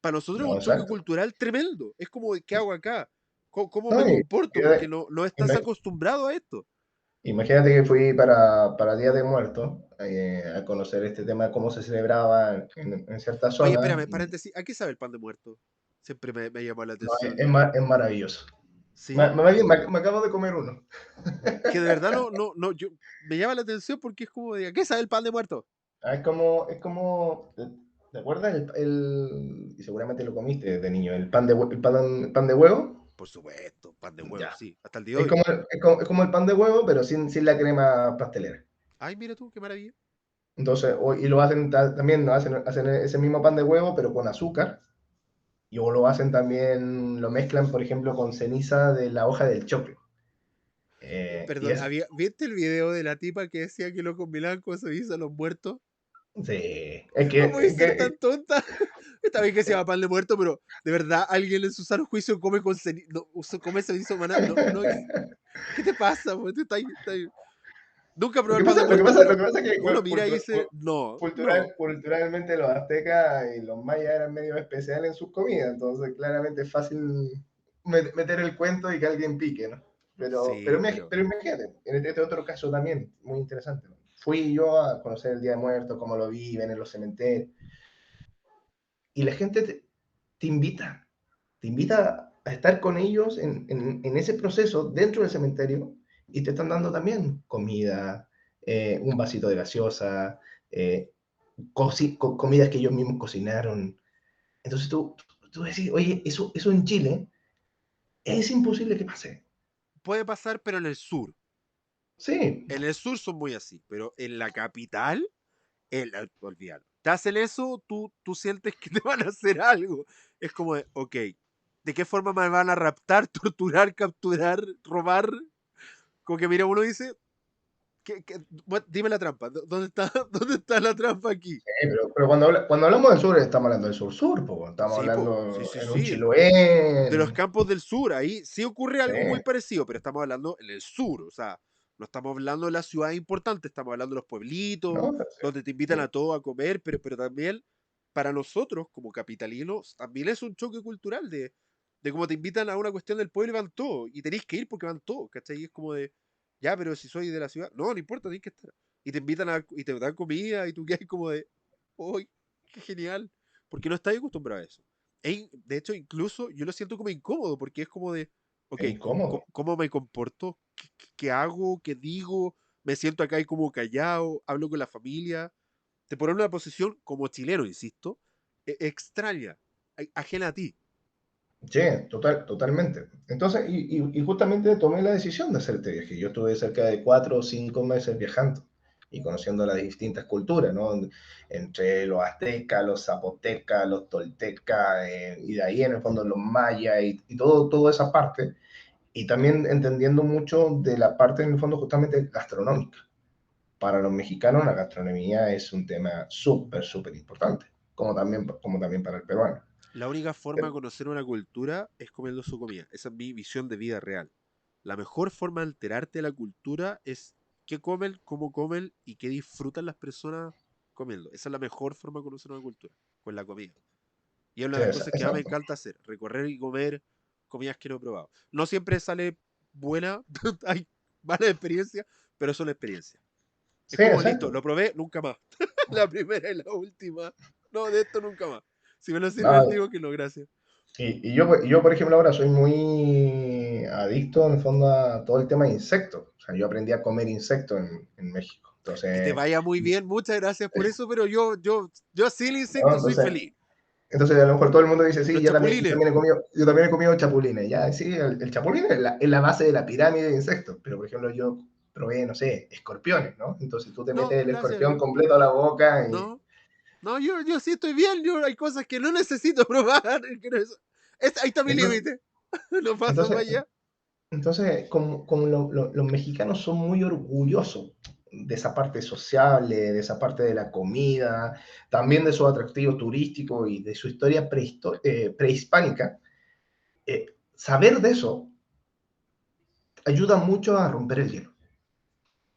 para nosotros es No, un choque exacto. cultural tremendo. Es como, ¿qué hago acá? ¿Cómo me No, comporto? Porque no estás ima- acostumbrado a esto. imagínate que fui para Día de Muertos a conocer este tema de cómo se celebraba en ciertas Oye, zonas. espérame, paréntesis, ¿a qué sabe el pan de muerto? Siempre me llamó la No, atención. es maravilloso. ¿Sí? Me acabo de comer uno. Que de verdad no, me llama la atención porque es como de, ¿a qué sabe el pan de muerto? ¿Te acuerdas y seguramente lo comiste de niño, el pan de huevo? Por supuesto, pan de huevo, Ya. sí, hasta el día de hoy. Es como el pan de huevo, pero sin la crema pastelera. Ay, mira tú, qué maravilla. Entonces, y lo hacen también, hacen ese mismo pan de huevo, pero con azúcar. Y o lo hacen también, lo mezclan, por ejemplo, con ceniza de la hoja del choclo. Y Perdón, ¿viste el video de la tipa que decía que lo combinaban con ceniza a los muertos? sí, No puede ser tan tonta. Está bien que se llama pan de muerto, pero de verdad alguien en su sano juicio come con ceniza. No, come ceniza humana. No, no, ¿qué te pasa? Po? Nunca probé el pan de lo muerto, que pero pasa es que uno mira y dice, no, no. culturalmente los aztecas y los mayas eran medio especiales en sus comidas, entonces claramente es fácil meter el cuento y que alguien pique, ¿no? Sí, pero Pero imagínate, en este otro caso también, muy interesante, ¿no? Fui yo a conocer el Día de Muertos, cómo lo viven en los cementerios, y la gente te invita a estar con ellos en ese proceso dentro del cementerio y te están dando también comida, un vasito de gaseosa, eh, comidas que ellos mismos cocinaron. Entonces tú decís, oye, eso en Chile es imposible que pase. puede pasar, pero en el sur. Sí, En el sur son muy así, pero en la capital, olvídalo. Te hacen eso, tú sientes que te van a hacer algo. Es como de, ok, ¿de qué forma me van a raptar, torturar, capturar, robar? Como que mira, uno dice, dime la trampa, ¿dónde está, dónde está la trampa aquí? pero cuando hablamos del sur, estamos hablando del sur-sur, estamos Sí, po, sí, hablando sí, en un sí. Chiloé, De los campos del sur, ahí sí ocurre sí, algo muy parecido, pero estamos hablando en el sur, o sea, no estamos hablando de las ciudades importantes, estamos hablando de los pueblitos, ¿no? donde te Sí, invitan a todos a comer, pero también para nosotros como capitalinos, también es un choque cultural de cómo te invitan a una cuestión del pueblo y van todos, y tenéis que ir porque van todos, ¿cachai? Y es como de, ya, pero si soy de la ciudad, no, no importa, tenéis que estar. Y te invitan y te dan comida y tú quedas como de, uy, qué genial, porque no estás acostumbrado a eso. De hecho, incluso yo lo siento como incómodo, porque es como de, ok, es incómodo. ¿cómo me comporto? ¿Qué hago? ¿Qué digo? Me siento acá y como callado, hablo con la familia. Te ponen en una posición como chileno, insisto, extraña, ajena a ti. Sí, totalmente. Entonces, y justamente tomé la decisión de hacer este viaje. Yo estuve cerca de 4 o 5 meses viajando y conociendo las distintas culturas, ¿no? Entre los aztecas, los zapotecas, los toltecas, y de ahí en el fondo los mayas y toda esa parte. Y también entendiendo mucho de la parte en el fondo justamente gastronómica. Para los mexicanos la gastronomía es un tema súper importante, como también para el peruano. La única forma de conocer una cultura es comiendo su comida. Esa es mi visión de vida real. La mejor forma de enterarte de la cultura es qué comen, cómo comen y qué disfrutan las personas comiendo. Esa es la mejor forma de conocer una cultura, con la comida. Y es una Sí, de las cosas que más me exacto. encanta hacer, recorrer y comer comidas que no he probado. No siempre sale buena, hay malas experiencias, pero son experiencias. Es Sí, como listo, exacto. lo probé, nunca más. La primera y la última. No, de esto nunca más. Si me lo sirven, No, digo que no, gracias. yo, por ejemplo, ahora soy muy adicto en el fondo a todo el tema de insectos. O sea, yo aprendí a comer insectos en México. Que te Entonces, vaya muy bien, muchas gracias por eso, pero yo así el ¿no? insecto soy feliz. Entonces a lo mejor todo el mundo dice, sí, Los chapulines, yo también he comido chapulines. Ya, sí, el chapulín es la base de la pirámide de insectos. Pero, por ejemplo, yo probé, no sé, escorpiones, ¿no? Entonces tú te no, metes el gracias, escorpión completo a la boca y... no, no, yo sí estoy bien, hay cosas que no necesito probar, ahí está mi Entonces, límite, no paso entonces, para allá. como los mexicanos son muy orgullosos de esa parte sociable, de esa parte de la comida, también de su atractivo turístico y de su historia prehispánica, saber de eso ayuda mucho a romper el hielo.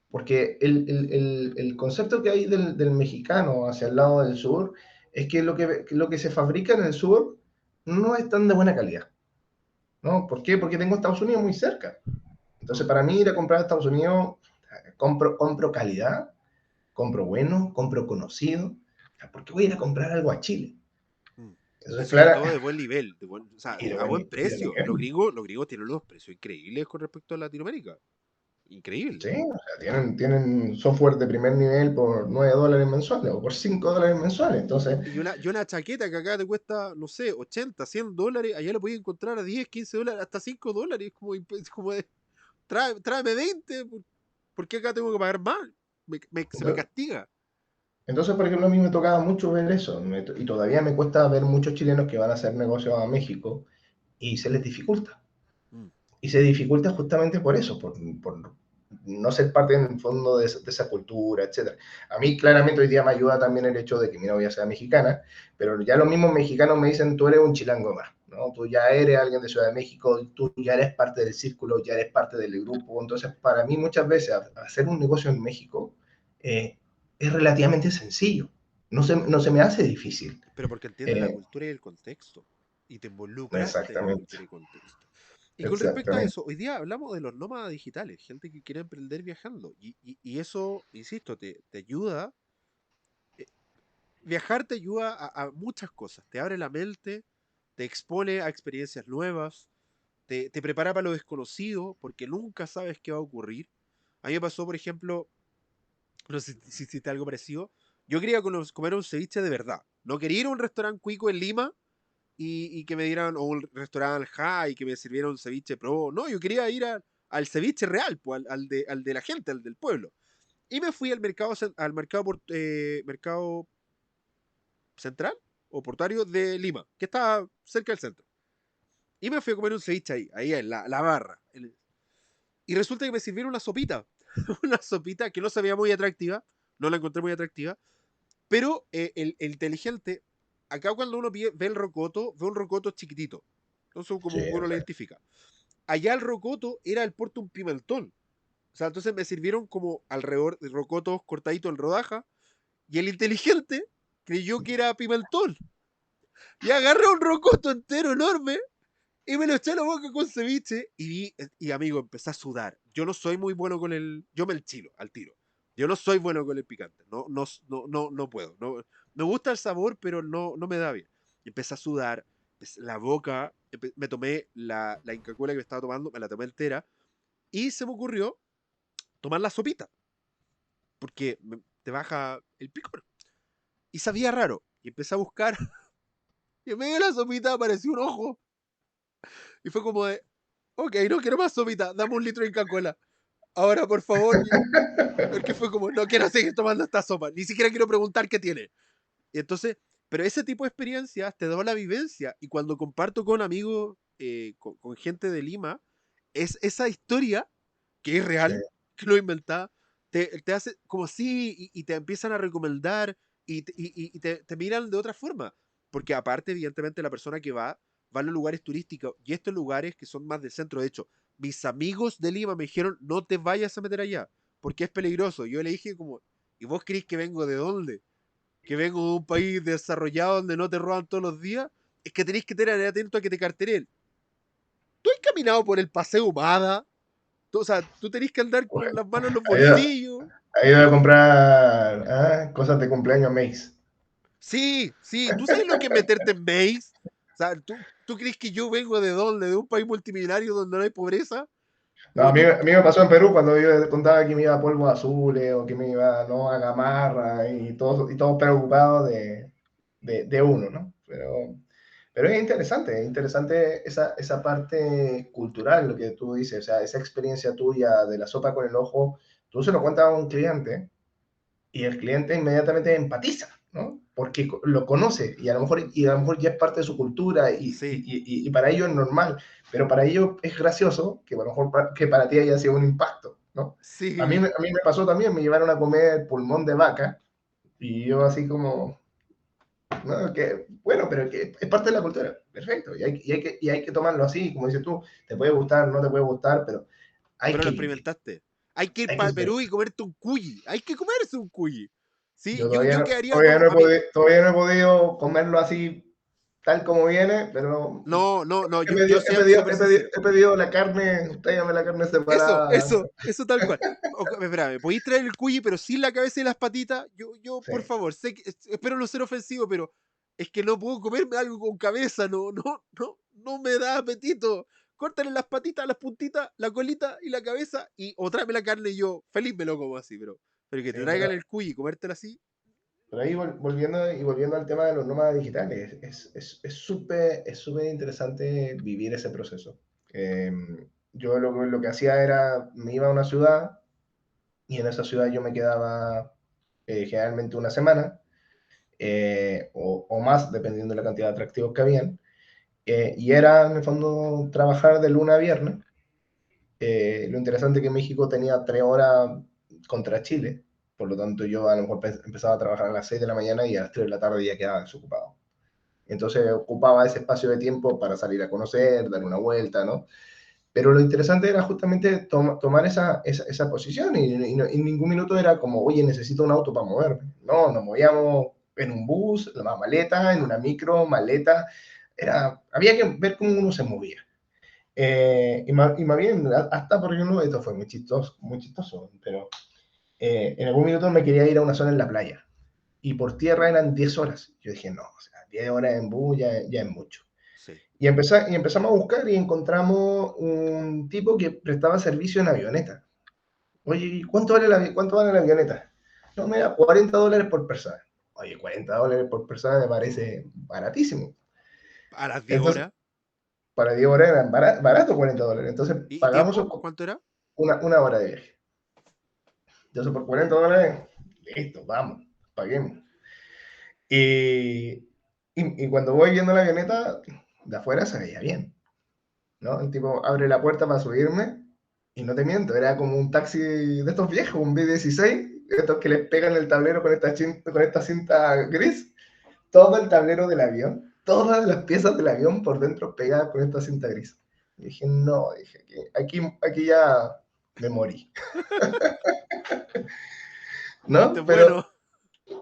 Porque el concepto que hay del mexicano hacia el lado del sur es que lo que se fabrica en el sur no es tan de buena calidad, ¿no? ¿Por qué? Porque tengo Estados Unidos muy cerca. Entonces, Mm, para mí ir a comprar a Estados Unidos, compro calidad, compro bueno, compro conocido. ¿Por qué voy a ir a comprar algo a Chile? mm. Y Entonces, sobre claro, todo de buen nivel, o sea, a buen y de precio. nivel. Los gringos tienen unos precios increíbles con respecto a Latinoamérica. Increíble. Sí, o sea, tienen software de primer nivel por $9 mensuales o por $5 mensuales. Entonces, Y una chaqueta que acá te cuesta, no sé, 80 100 dólares, allá la puedes encontrar a 10 15 dólares, hasta 5 dólares. Es como de, tráeme 20, ¿por qué acá tengo que pagar más? Se me castiga. Entonces, por ejemplo, a mí me tocaba mucho ver eso, y todavía me cuesta ver muchos chilenos que van a hacer negocios a México y se les dificulta. Mm. Y se dificulta justamente por eso, por no ser parte en el fondo de esa cultura, etc. A mí claramente hoy día me ayuda también el hecho de que mi novia sea mexicana, pero ya los mismos mexicanos me dicen, tú eres un chilango más, ¿no? Tú ya eres alguien de Ciudad de México, tú ya eres parte del círculo, ya eres parte del grupo. Entonces, para mí muchas veces hacer un negocio en México eh, es relativamente sencillo, no se me hace difícil. Pero porque entiendes la Eh, cultura y el contexto. Y te involucraste en la exactamente, cultura y contexto. Y con respecto a exactamente. eso, hoy día hablamos de los nómadas digitales, gente que quiere emprender viajando. Y eso, insisto, te ayuda. eh, Viajar te ayuda a muchas cosas. Te abre la mente, te expone a experiencias nuevas, te prepara para lo desconocido, porque nunca sabes qué va a ocurrir. A mí me pasó, por ejemplo, no sé si hiciste algo parecido. Yo quería comer un ceviche de verdad. No quería ir a un restaurante cuico en Lima y que me dieran, o un restaurante high y que me sirvieran un ceviche pro. No, yo quería ir al ceviche real, pues, al de la gente, al del pueblo. Y me fui al mercado, al mercado, mercado central o portuario de Lima, que está cerca del centro. Y me fui a comer un ceviche ahí en la barra. Y resulta que me sirvieron una sopita, una sopita que no se veía muy atractiva, no la encontré muy atractiva, pero el inteligente, acá cuando uno ve el rocoto, ve un rocoto chiquitito, entonces Sí, como uno lo exacto. identifica. Allá el rocoto era el porte un pimentón, o sea, entonces me sirvieron como alrededor de rocotos cortaditos en rodaja, y el inteligente creyó que era pimentón, y agarré un rocoto entero enorme, y me lo eché a la boca con ceviche y amigo, empecé a sudar. Yo no soy muy bueno con yo me enchilo al tiro. Yo no soy bueno con el picante. No puedo. No, me gusta el sabor, pero no me da bien. Y empecé a sudar, la boca, me tomé la Inca Kola que me estaba tomando, me la tomé entera y se me ocurrió tomar la sopita, porque te baja el picor. Y sabía raro. Y empecé a buscar y en medio de la sopita apareció un ojo. Y fue como de, ok, no quiero más sopita, dame un litro de Inca Kola. Ahora, por favor, porque fue como, no quiero seguir tomando esta sopa, ni siquiera quiero preguntar qué tiene. Y entonces, pero ese tipo de experiencias te da la vivencia. Y cuando comparto con amigos, con gente de Lima, es esa historia que es Sí. real, que no inventada, te hace como sí y te empiezan a recomendar y te miran de otra forma. Porque aparte, evidentemente, la persona que va a los lugares turísticos y estos lugares que son más del centro. De hecho, mis amigos de Lima me dijeron, no te vayas a meter allá, porque es peligroso. Yo le dije como, ¿y vos crees que vengo de dónde? Que vengo de un país desarrollado donde no te roban todos los días. Es que tenéis que tener atento a que te carteren. ¿Tú has caminado por el Paseo Humada? O sea, tú tenés que andar con las manos en los bolsillos. Ha ido a comprar cosas de cumpleaños Mace. Sí, sí, ¿tú sabes lo que es meterte en Maze? O sea, ¿tú crees que yo vengo de dónde? ¿De un país multimillonario donde no hay pobreza? No, Como tú, a mí me pasó en Perú cuando yo contaba que me iba a polvos azules o que me iba no, a gamarra y todos preocupados de uno, ¿no? Pero es interesante esa parte cultural, lo que tú dices, o sea, esa experiencia tuya de la sopa con el ojo, tú se lo cuentas a un cliente y el cliente inmediatamente empatiza, ¿no? Porque lo conoce y a lo mejor ya es parte de su cultura sí, y para ellos es normal, pero para ellos es gracioso que a lo mejor que para ti haya sido un impacto, ¿no? sí. A mí me pasó también, me llevaron a comer pulmón de vaca y yo así como, no, que, bueno, pero que es parte de la cultura, perfecto, y hay que tomarlo así, como dices tú, te puede gustar, no te puede gustar, pero hay Pero lo que vivir, experimentaste. Hay que ir hay que para Perú y experimentar. comerte un cuyi. Hay que comerse un cuyi. Sí, Yo yo quedaría como. todavía no he podido comerlo así tal como viene, pero No, yo soy súper sincero. he pedido la carne, tráigame la carne separada. Eso tal cual. Espérame, podéis traer el cuyi, pero sin la cabeza y las patitas. Sí, Por favor, espero no ser ofensivo, pero es que no puedo comerme algo con cabeza, no me da apetito. Córtale las patitas, las puntitas, la colita y la cabeza, o tráeme la carne y yo feliz me lo como así, pero que sí, te traigan el cuyi y comértela así. pero ahí volviendo al tema de los nómadas digitales, es súper interesante vivir ese proceso. Eh, yo lo que hacía era, me iba a una ciudad y en esa ciudad yo me quedaba generalmente una semana, o más, dependiendo de la cantidad de atractivos que habían. Y era, en el fondo, trabajar de lunes a viernes. Lo interesante es que México tenía 3 horas contra Chile, por lo tanto yo a lo mejor empezaba a trabajar a las 6 de la mañana y a las 3 de la tarde ya quedaba desocupado. Entonces ocupaba ese espacio de tiempo para salir a conocer, dar una vuelta, ¿no? Pero lo interesante era justamente tomar esa posición y en ningún minuto era como, oye, necesito un auto para moverme. No, nos movíamos en un bus, en una maleta, en una micro, maleta. Había que ver cómo uno se movía. Y más bien, hasta porque uno, esto fue muy chistoso, pero en algún minuto me quería ir a una zona en la playa y por tierra eran 10 horas. Yo dije, no, o sea, 10 horas en bus ya es mucho. Sí. Y empezamos a buscar y encontramos un tipo que prestaba servicio en avioneta. Oye, ¿y cuánto vale la avioneta? No, mira, $40 por persona. Oye, $40 por persona me parece baratísimo. A las 10 Entonces, horas. para 10 horas eran barato $40. Entonces, ¿Y pagamos tiempo? ¿Cuánto era? una hora de viaje. Entonces, por $40, listo, vamos, paguemos. Y, y cuando voy viendo la avioneta, de afuera se veía bien, ¿no? El tipo abre la puerta para subirme y no te miento, era como un taxi de estos viejos, un B16, estos que les pegan el tablero con esta cinta gris, todo el tablero del avión, todas las piezas del avión por dentro pegadas con esta cinta gris. Y dije, no, dije, aquí ya me morí, Este ¿no? es bueno.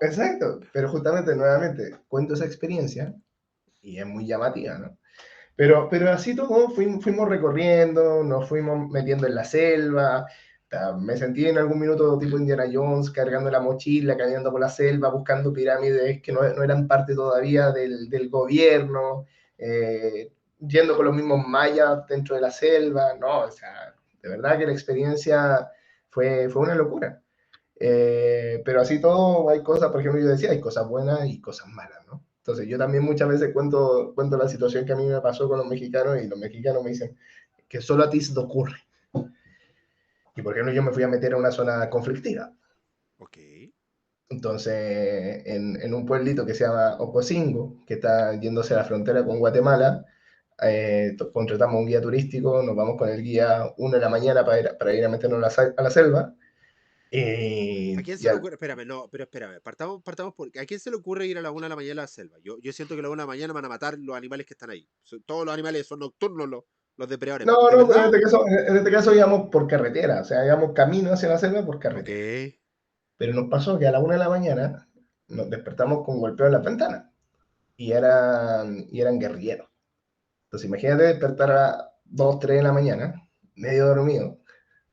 Exacto, pero justamente, nuevamente, cuento esa experiencia y es muy llamativa, ¿no? Pero así todo fuimos recorriendo, nos fuimos metiendo en la selva. Me sentí en algún minuto tipo Indiana Jones, cargando la mochila, caminando por la selva, buscando pirámides que no eran parte todavía del gobierno, yendo con los mismos mayas dentro de la selva. No, o sea, de verdad que la experiencia fue una locura. Pero así todo hay cosas, por ejemplo, yo decía, hay cosas buenas y cosas malas, ¿no? Entonces yo también muchas veces cuento la situación que a mí me pasó con los mexicanos y los mexicanos me dicen que solo a ti se te ocurre. Y por ejemplo yo me fui a meter a una zona conflictiva. Ok. Entonces en un pueblito que se llama Ocosingo, que está yéndose a la frontera con Guatemala, contratamos un guía turístico, nos vamos con el guía 1 de la mañana para ir a meternos a la selva. ¿A quién Y se le ocurre? Espérame, no, pero espérame. Partamos por. ¿A quién se le ocurre ir a la 1 de la mañana a la selva? Yo siento que a la 1 de la mañana van a matar los animales que están ahí. Todos los animales son nocturnos, los depredadores. No, ¿De no, pero verdad? en este caso íbamos por carretera, o sea, íbamos camino hacia la selva por Ok. carretera. Pero nos pasó que a la 1 de la mañana nos despertamos con golpeo en la ventana y eran guerrilleros. Entonces imagínate despertar a las 2, 3 de la mañana, medio dormido,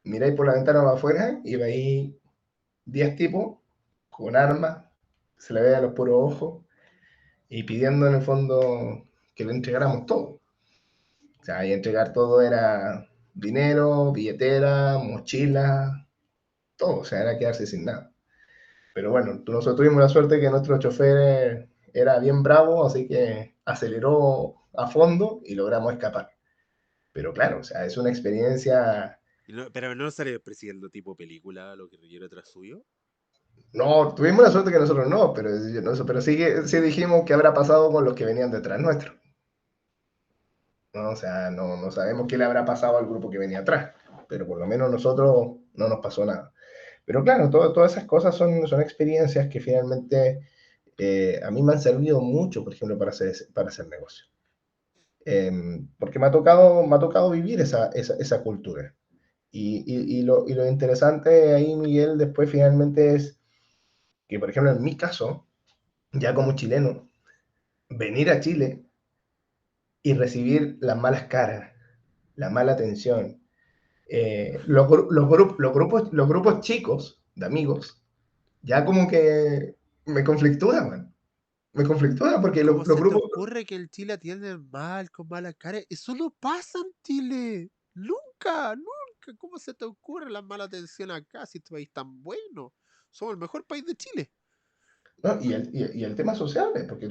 miráis por la ventana para afuera y veis 10 tipos con armas, se le ve a los puros ojos y pidiendo en el fondo que le entregáramos todo. O sea, y entregar todo era dinero, billetera, mochila, todo, o sea, era quedarse sin nada. Pero bueno, nosotros tuvimos la suerte que nuestro chofer era bien bravo, así que aceleró a fondo y logramos escapar. Pero claro, o sea, es una experiencia. Pero no sale persiguiendo tipo película, los guerrilleros atrás suyo. No, tuvimos la suerte que nosotros no, pero sí dijimos qué habrá pasado con los que venían detrás nuestro. ¿No? O sea, no sabemos qué le habrá pasado al grupo que venía atrás, pero por lo menos nosotros no nos pasó nada. Pero claro, todas esas cosas son experiencias que finalmente a mí me han servido mucho, por ejemplo, para hacer negocio. Porque me ha tocado vivir esa cultura. Y lo interesante ahí, Miguel, después finalmente es que, por ejemplo, en mi caso, ya como chileno, venir a Chile y recibir las malas caras, la mala atención, los grupos chicos de amigos, ya como que me conflictúa, man. Me conflictúa porque ¿Cómo los se te grupos. ocurre que el Chile atiende mal, con malas caras? Eso no pasa en Chile. Nunca, nunca. ¿Cómo se te ocurre la mala atención acá si este país es tan bueno? Somos el mejor país de Chile. ¿No? Y el tema social, porque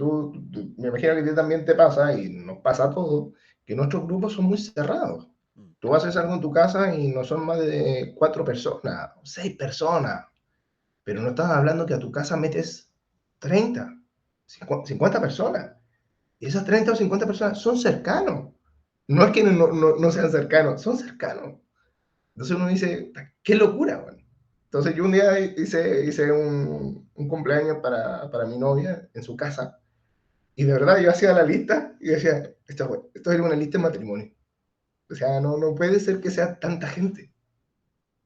me imagino que a ti también te pasa, y nos pasa a todos, que nuestros grupos son muy cerrados. Mm. Tú haces algo en tu casa y no son más de 4 personas, 6 personas. pero no estás hablando que a tu casa metes 30, 50 personas. Y esas 30 o 50 personas son cercanos. No es que no sean cercanos, son cercanos. Entonces uno dice, qué locura, bueno. Entonces yo un día hice un cumpleaños para mi novia en su casa y de verdad yo hacía la lista y decía, esto era una lista de matrimonio. O sea, no puede ser que sea tanta gente.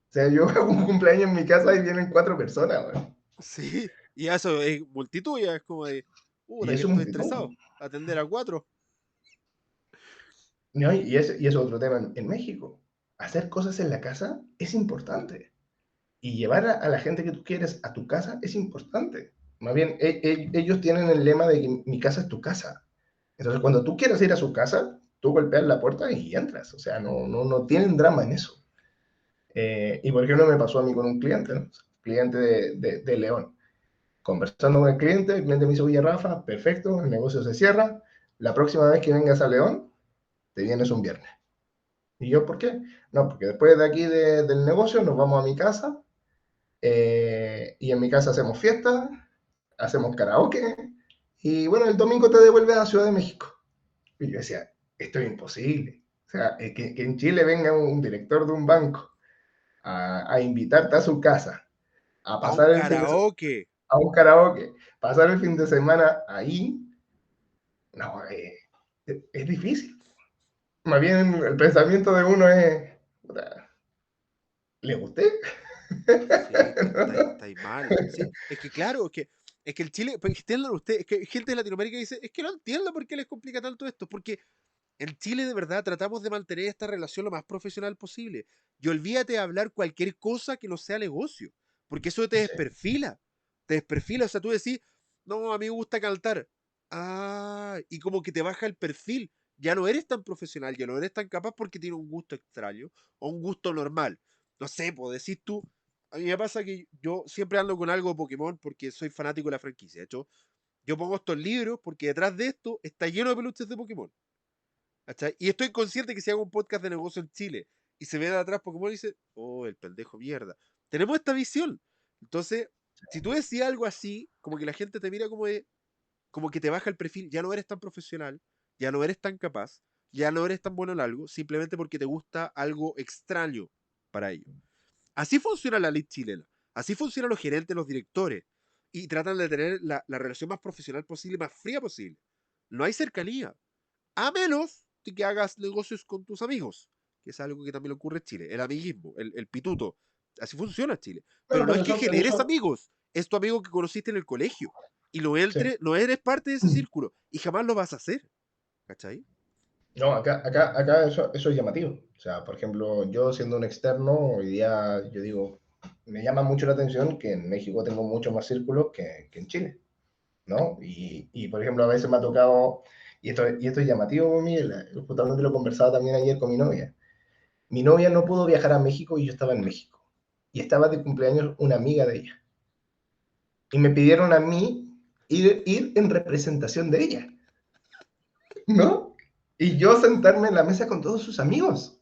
O sea, yo hago un cumpleaños en mi casa y vienen 4 personas, bueno. Sí, y eso es multitud, ya es como de, Y puta, que eso es estoy multitud. estresado. Atender a 4. ¿No? Y es otro tema en México. Hacer cosas en la casa es importante. Y llevar a la gente que tú quieres a tu casa es importante. Más bien, ellos tienen el lema de que mi casa es tu casa. Entonces, cuando tú quieras ir a su casa, tú golpeas la puerta y entras. O sea, no tienen drama en eso. Y por ejemplo, me pasó a mí con un cliente, ¿no? Cliente de León. Conversando con el cliente me dice, oye, Rafa, perfecto, el negocio se cierra. La próxima vez que vengas a León, te vienes un viernes. Y yo, ¿por qué? No, porque después de aquí del negocio nos vamos a mi casa y en mi casa hacemos fiesta, hacemos karaoke y bueno, el domingo te devuelves a Ciudad de México. Y yo decía, esto es imposible. O sea, que en Chile venga un director de un banco a invitarte a su casa, a A un pasar el fin de semana, karaoke. a un karaoke, pasar el fin de semana ahí, no, es difícil. Más bien el pensamiento de uno es, ¿le gusté? Sí, ¿No? está ahí mal. Sí, es que claro, es que el Chile, pues, entiéndalo usted, es que gente de Latinoamérica dice, es que no entiendo por qué les complica tanto esto, porque en Chile de verdad tratamos de mantener esta relación lo más profesional posible. Y olvídate de hablar cualquier cosa que no sea negocio, porque eso te Sí. desperfila. Te desperfila, o sea, tú decís, no, a mí me gusta cantar. Ah, y como que te baja el perfil. Ya no eres tan profesional, ya no eres tan capaz porque tienes un gusto extraño o un gusto normal. No sé, pues decís tú, a mí me pasa que yo siempre ando con algo de Pokémon porque soy fanático de la franquicia. De hecho, yo pongo estos libros porque detrás de esto está lleno de peluches de Pokémon. ¿Cachai? Y estoy consciente que si hago un podcast de negocio en Chile y se ve de atrás Pokémon y dice, oh, el pendejo mierda. Tenemos esta visión. Entonces, si tú decís algo así, como que la gente te mira como que te baja el perfil, ya no eres tan profesional, ya no eres tan capaz, ya no eres tan bueno en algo, simplemente porque te gusta algo extraño para ellos. Así funciona la ley chilena. Así funcionan los gerentes, los directores. Y tratan de tener la relación más profesional posible, más fría posible. No hay cercanía. A menos de que hagas negocios con tus amigos, que es algo que también ocurre en Chile. El amiguismo, el pituto. Así funciona Chile. Pero Bueno, no es pero que pero generes amigos. Es tu amigo que conociste en el colegio. Y sí. no eres parte de ese círculo. Y jamás lo vas a hacer. ¿Cachai? No, acá eso es llamativo. O sea, por ejemplo, yo siendo un externo, hoy día yo digo, me llama mucho la atención que en México tengo muchos más círculos que en Chile, ¿no? Por ejemplo, a veces me ha tocado, y esto es llamativo, Miguel, justamente lo conversaba también ayer con mi novia. Mi novia no pudo viajar a México y yo estaba en México. Y estaba de cumpleaños una amiga de ella. Y me pidieron a mí ir en representación de ella, ¿no? Y yo sentarme en la mesa con todos sus amigos.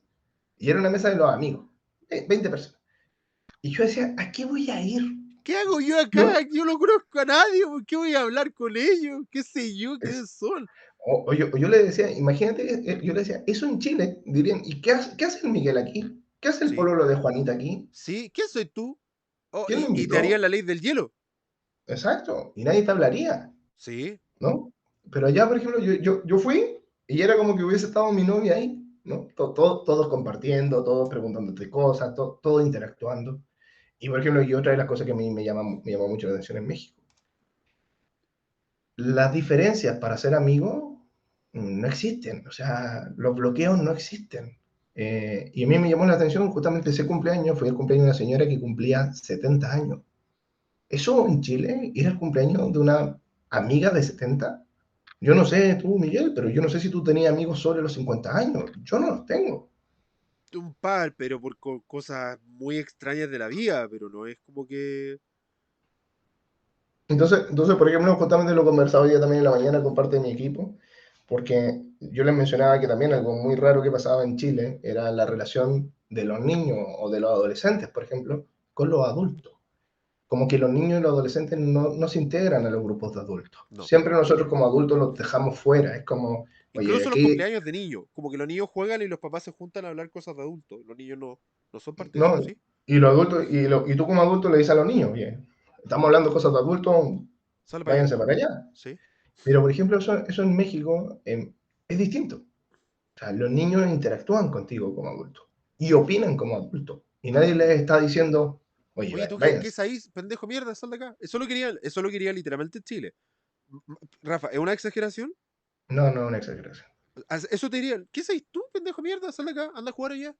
Y era una mesa de los amigos, 20 personas. Y yo decía, ¿a qué voy a ir? ¿Qué hago yo acá? ¿No? Yo no conozco a nadie. ¿Por qué voy a hablar con ellos? ¿Qué sé yo? Es, ¿Quiénes son? o yo le decía, imagínate, yo le decía, eso en Chile, dirían, ¿y qué hace el Miguel aquí? ¿Qué hace el Sí. pololo de Juanita aquí? Sí. ¿Quién soy tú? Oh, ¿Quién lo y te harían invitó? la ley del hielo. Exacto, y nadie te hablaría, Sí. ¿no? Pero allá, por ejemplo, yo fui y era como que hubiese estado mi novia ahí, ¿no? Todos compartiendo, todos preguntándote cosas, todo interactuando. Y por ejemplo, y otra de las cosas que a mí me llama mucho la atención en México, las diferencias para ser amigo no existen, o sea, los bloqueos no existen. Y a mí me llamó la atención justamente ese cumpleaños, fue el cumpleaños de una señora que cumplía 70 años. Eso en Chile era el cumpleaños de una amiga de 70. Yo no sé tú, Miguel, pero yo no sé si tú tenías amigos sobre los 50 años. Yo no los tengo. Un par, pero por cosas muy extrañas de la vida, pero no es como que... Entonces, por ejemplo, justamente lo conversaba yo también en la mañana con parte de mi equipo, porque yo les mencionaba que también algo muy raro que pasaba en Chile era la relación de los niños o de los adolescentes, por ejemplo, con los adultos. como que los niños y los adolescentes no se integran a los grupos de adultos. No. Siempre nosotros como adultos los dejamos fuera. Es como, oye, Incluso los aquí, cumpleaños de niños, como que los niños juegan y los papás se juntan a hablar cosas de adultos. Los niños no son parte de eso, no, ¿sí? y los adultos, y tú como adulto le dices a los niños, oye, estamos hablando de cosas de adultos, Sale para allá. váyanse para allá. ¿Sí? Pero, por ejemplo, eso en México es distinto. O sea, los niños interactúan contigo como adulto y opinan como adulto. Y nadie les está diciendo, oye, Oye, ¿tú qué váyanse. es ahí? Pendejo mierda, sal de acá. Eso lo quería literalmente Chile. Rafa, ¿es una exageración? No, no es una exageración. Eso te dirían, ¿qué sabes tú, pendejo mierda? Sal de acá, anda a jugar allá.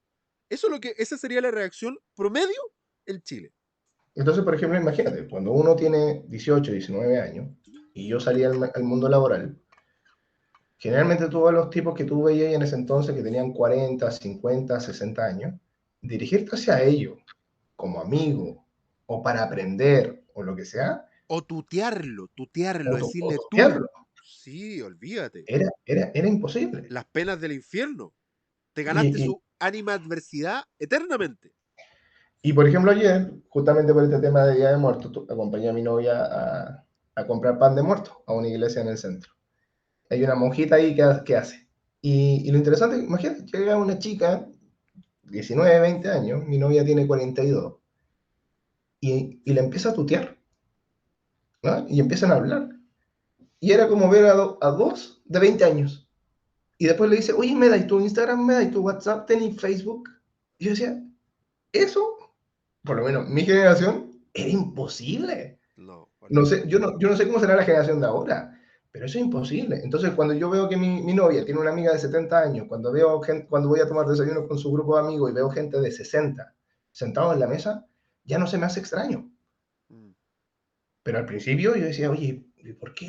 Esa sería la reacción promedio en Chile. Entonces, por ejemplo, imagínate, cuando uno tiene 18, 19 años y yo salí al mundo laboral, generalmente tú a los tipos que tú veías en ese entonces que tenían 40, 50, 60 años, dirigirte hacia ellos como amigo o para aprender o lo que sea, O tutearlo, o decirle tú. toquearlo, Sí, olvídate. era imposible. Las penas del infierno. Te ganaste Y, y, su animadversidad eternamente. y, por ejemplo, ayer, justamente por este tema de Día de Muertos, acompañé a mi novia a comprar pan de muerto a una iglesia en el centro. Hay una monjita ahí que hace. Y lo interesante, imagínate, llega una chica, 19, 20 años, mi novia tiene 42, y le empieza a tutear, ¿no? Y empiezan a hablar. Y era como ver a dos de 20 años. Y después le dice, oye, ¿me dais tu Instagram? ¿Me dais tu WhatsApp? ¿Tenés Facebook? Y yo decía, eso, por lo menos mi generación, era imposible. No, No sé, olvídate. yo no sé cómo será la generación de ahora, pero eso es imposible. Entonces, cuando yo veo que mi novia tiene una amiga de 70 años, cuando voy a tomar desayuno con su grupo de amigos y veo gente de 60 sentados en la mesa, ya no se me hace extraño. Mm. Pero al principio yo decía, oye, ¿por qué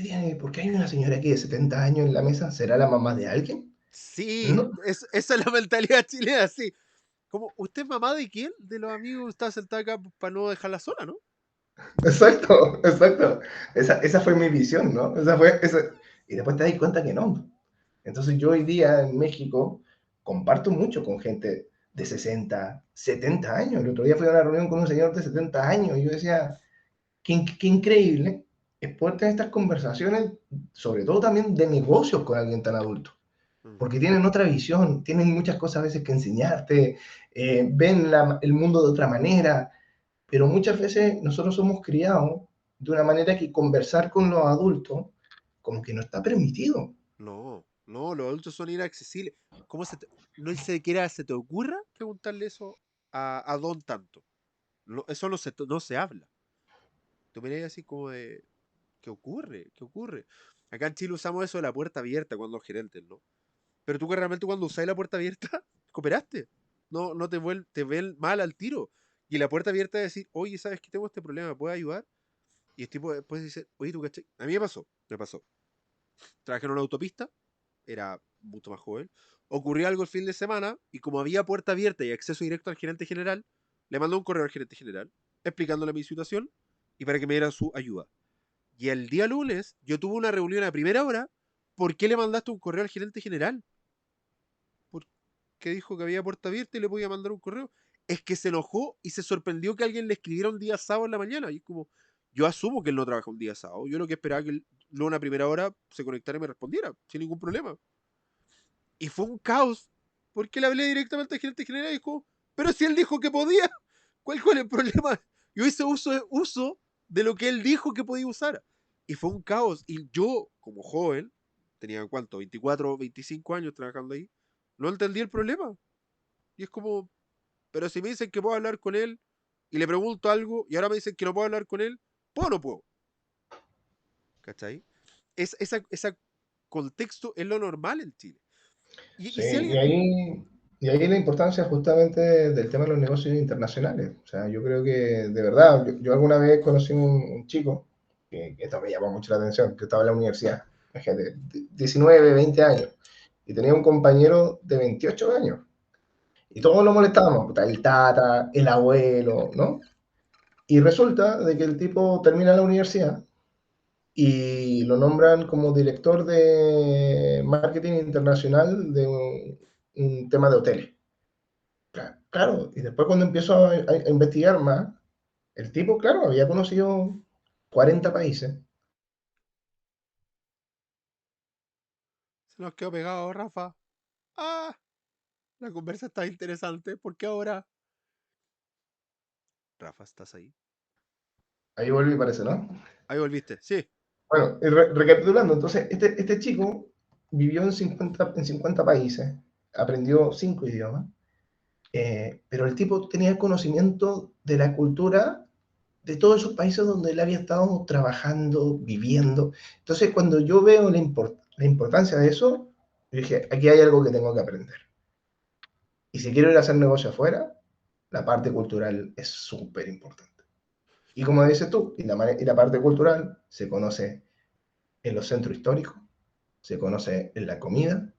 hay una señora aquí de 70 años en la mesa? ¿Será la mamá de alguien? Sí, No, esa es la mentalidad chilena, sí. Como, ¿usted es mamá de quién? De los amigos que está sentada acá para no dejarla sola, ¿no? exacto, exacto. Esa fue mi visión, ¿no? Y después te das cuenta que no. Entonces yo hoy día en México comparto mucho con gente de 60, 70 años. El otro día fui a una reunión con un señor de 70 años y yo decía, qué increíble es poder tener estas conversaciones, sobre todo también de negocios con alguien tan adulto, Mm. porque tienen otra visión, tienen muchas cosas a veces que enseñarte, ven el mundo de otra manera, pero muchas veces nosotros somos criados de una manera que conversar con los adultos como que no está permitido. No, no, los adultos son inaccesibles. ¿Cómo no siquiera se te ocurra preguntarle eso a Don tanto? Eso no se habla. Tú miras así como de, ¿qué ocurre? ¿Qué ocurre? Acá en Chile usamos eso de la puerta abierta cuando los gerentes, ¿no? Pero tú que realmente cuando usáis la puerta abierta, cooperaste. No te ven mal al tiro. Y la puerta abierta es decir, oye, ¿sabes que tengo este problema? ¿Me puedes ayudar? Y el tipo después dice, oye, ¿tú cachai? A mí me pasó. Trabajé en una autopista, era mucho más joven. Ocurrió algo el fin de semana y como había puerta abierta y acceso directo al gerente general, le mandó un correo al gerente general explicándole mi situación y para que me diera su ayuda. Y el día lunes yo tuve una reunión a primera hora. ¿Por qué le mandaste un correo al gerente general? Porque dijo que había puerta abierta y le podía mandar un correo. Es que se enojó y se sorprendió que alguien le escribiera un día sábado en la mañana. Y es como, yo asumo que él no trabaja un día sábado. Yo lo que esperaba que él, luego a primera hora se conectara y me respondiera, sin ningún problema. Y fue un caos, porque le hablé directamente al gerente general y dijo, pero si él dijo que podía, ¿cuál es el problema? Yo hice uso de lo que él dijo que podía usar. Y fue un caos. Y yo, como joven, tenía cuánto, 24, 25 años trabajando ahí, no entendí el problema. Y es como, pero si me dicen que puedo hablar con él y le pregunto algo y ahora me dicen que no puedo hablar con él, ¿puedo o no puedo? ¿Cachai? Ese contexto es lo normal en Chile. Y Sí, si y alguien... ahí la importancia justamente del tema de los negocios internacionales. O sea, yo creo que de verdad, yo alguna vez conocí un chico que esto me llamó mucho la atención, que estaba en la universidad, imagínate, 19, 20 años, y tenía un compañero de 28 años, y todos lo molestábamos, puta, el tata, el abuelo, ¿no? Y resulta de que el tipo termina la universidad y lo nombran como director de marketing internacional de un tema de hoteles. Claro, y después cuando empiezo a investigar más, El tipo, claro, había conocido 40 países. Se nos quedó pegado, Rafa. Ah, la conversa está interesante. ¿Por qué ahora? Rafa, ¿estás ahí? Ahí volví, parece, ¿no? Ahí volviste. Sí. Bueno, y recapitulando, entonces, este chico vivió en 50 países, aprendió 5 idiomas, pero el tipo tenía conocimiento de la cultura de todos esos países donde él había estado trabajando, viviendo. Entonces, cuando yo veo la importancia de eso, yo dije, aquí hay algo que tengo que aprender. Y si quiero ir a hacer negocio afuera, la parte cultural es súper importante. Y como dices tú, y la parte cultural se conoce en los centros históricos, se conoce en la comida,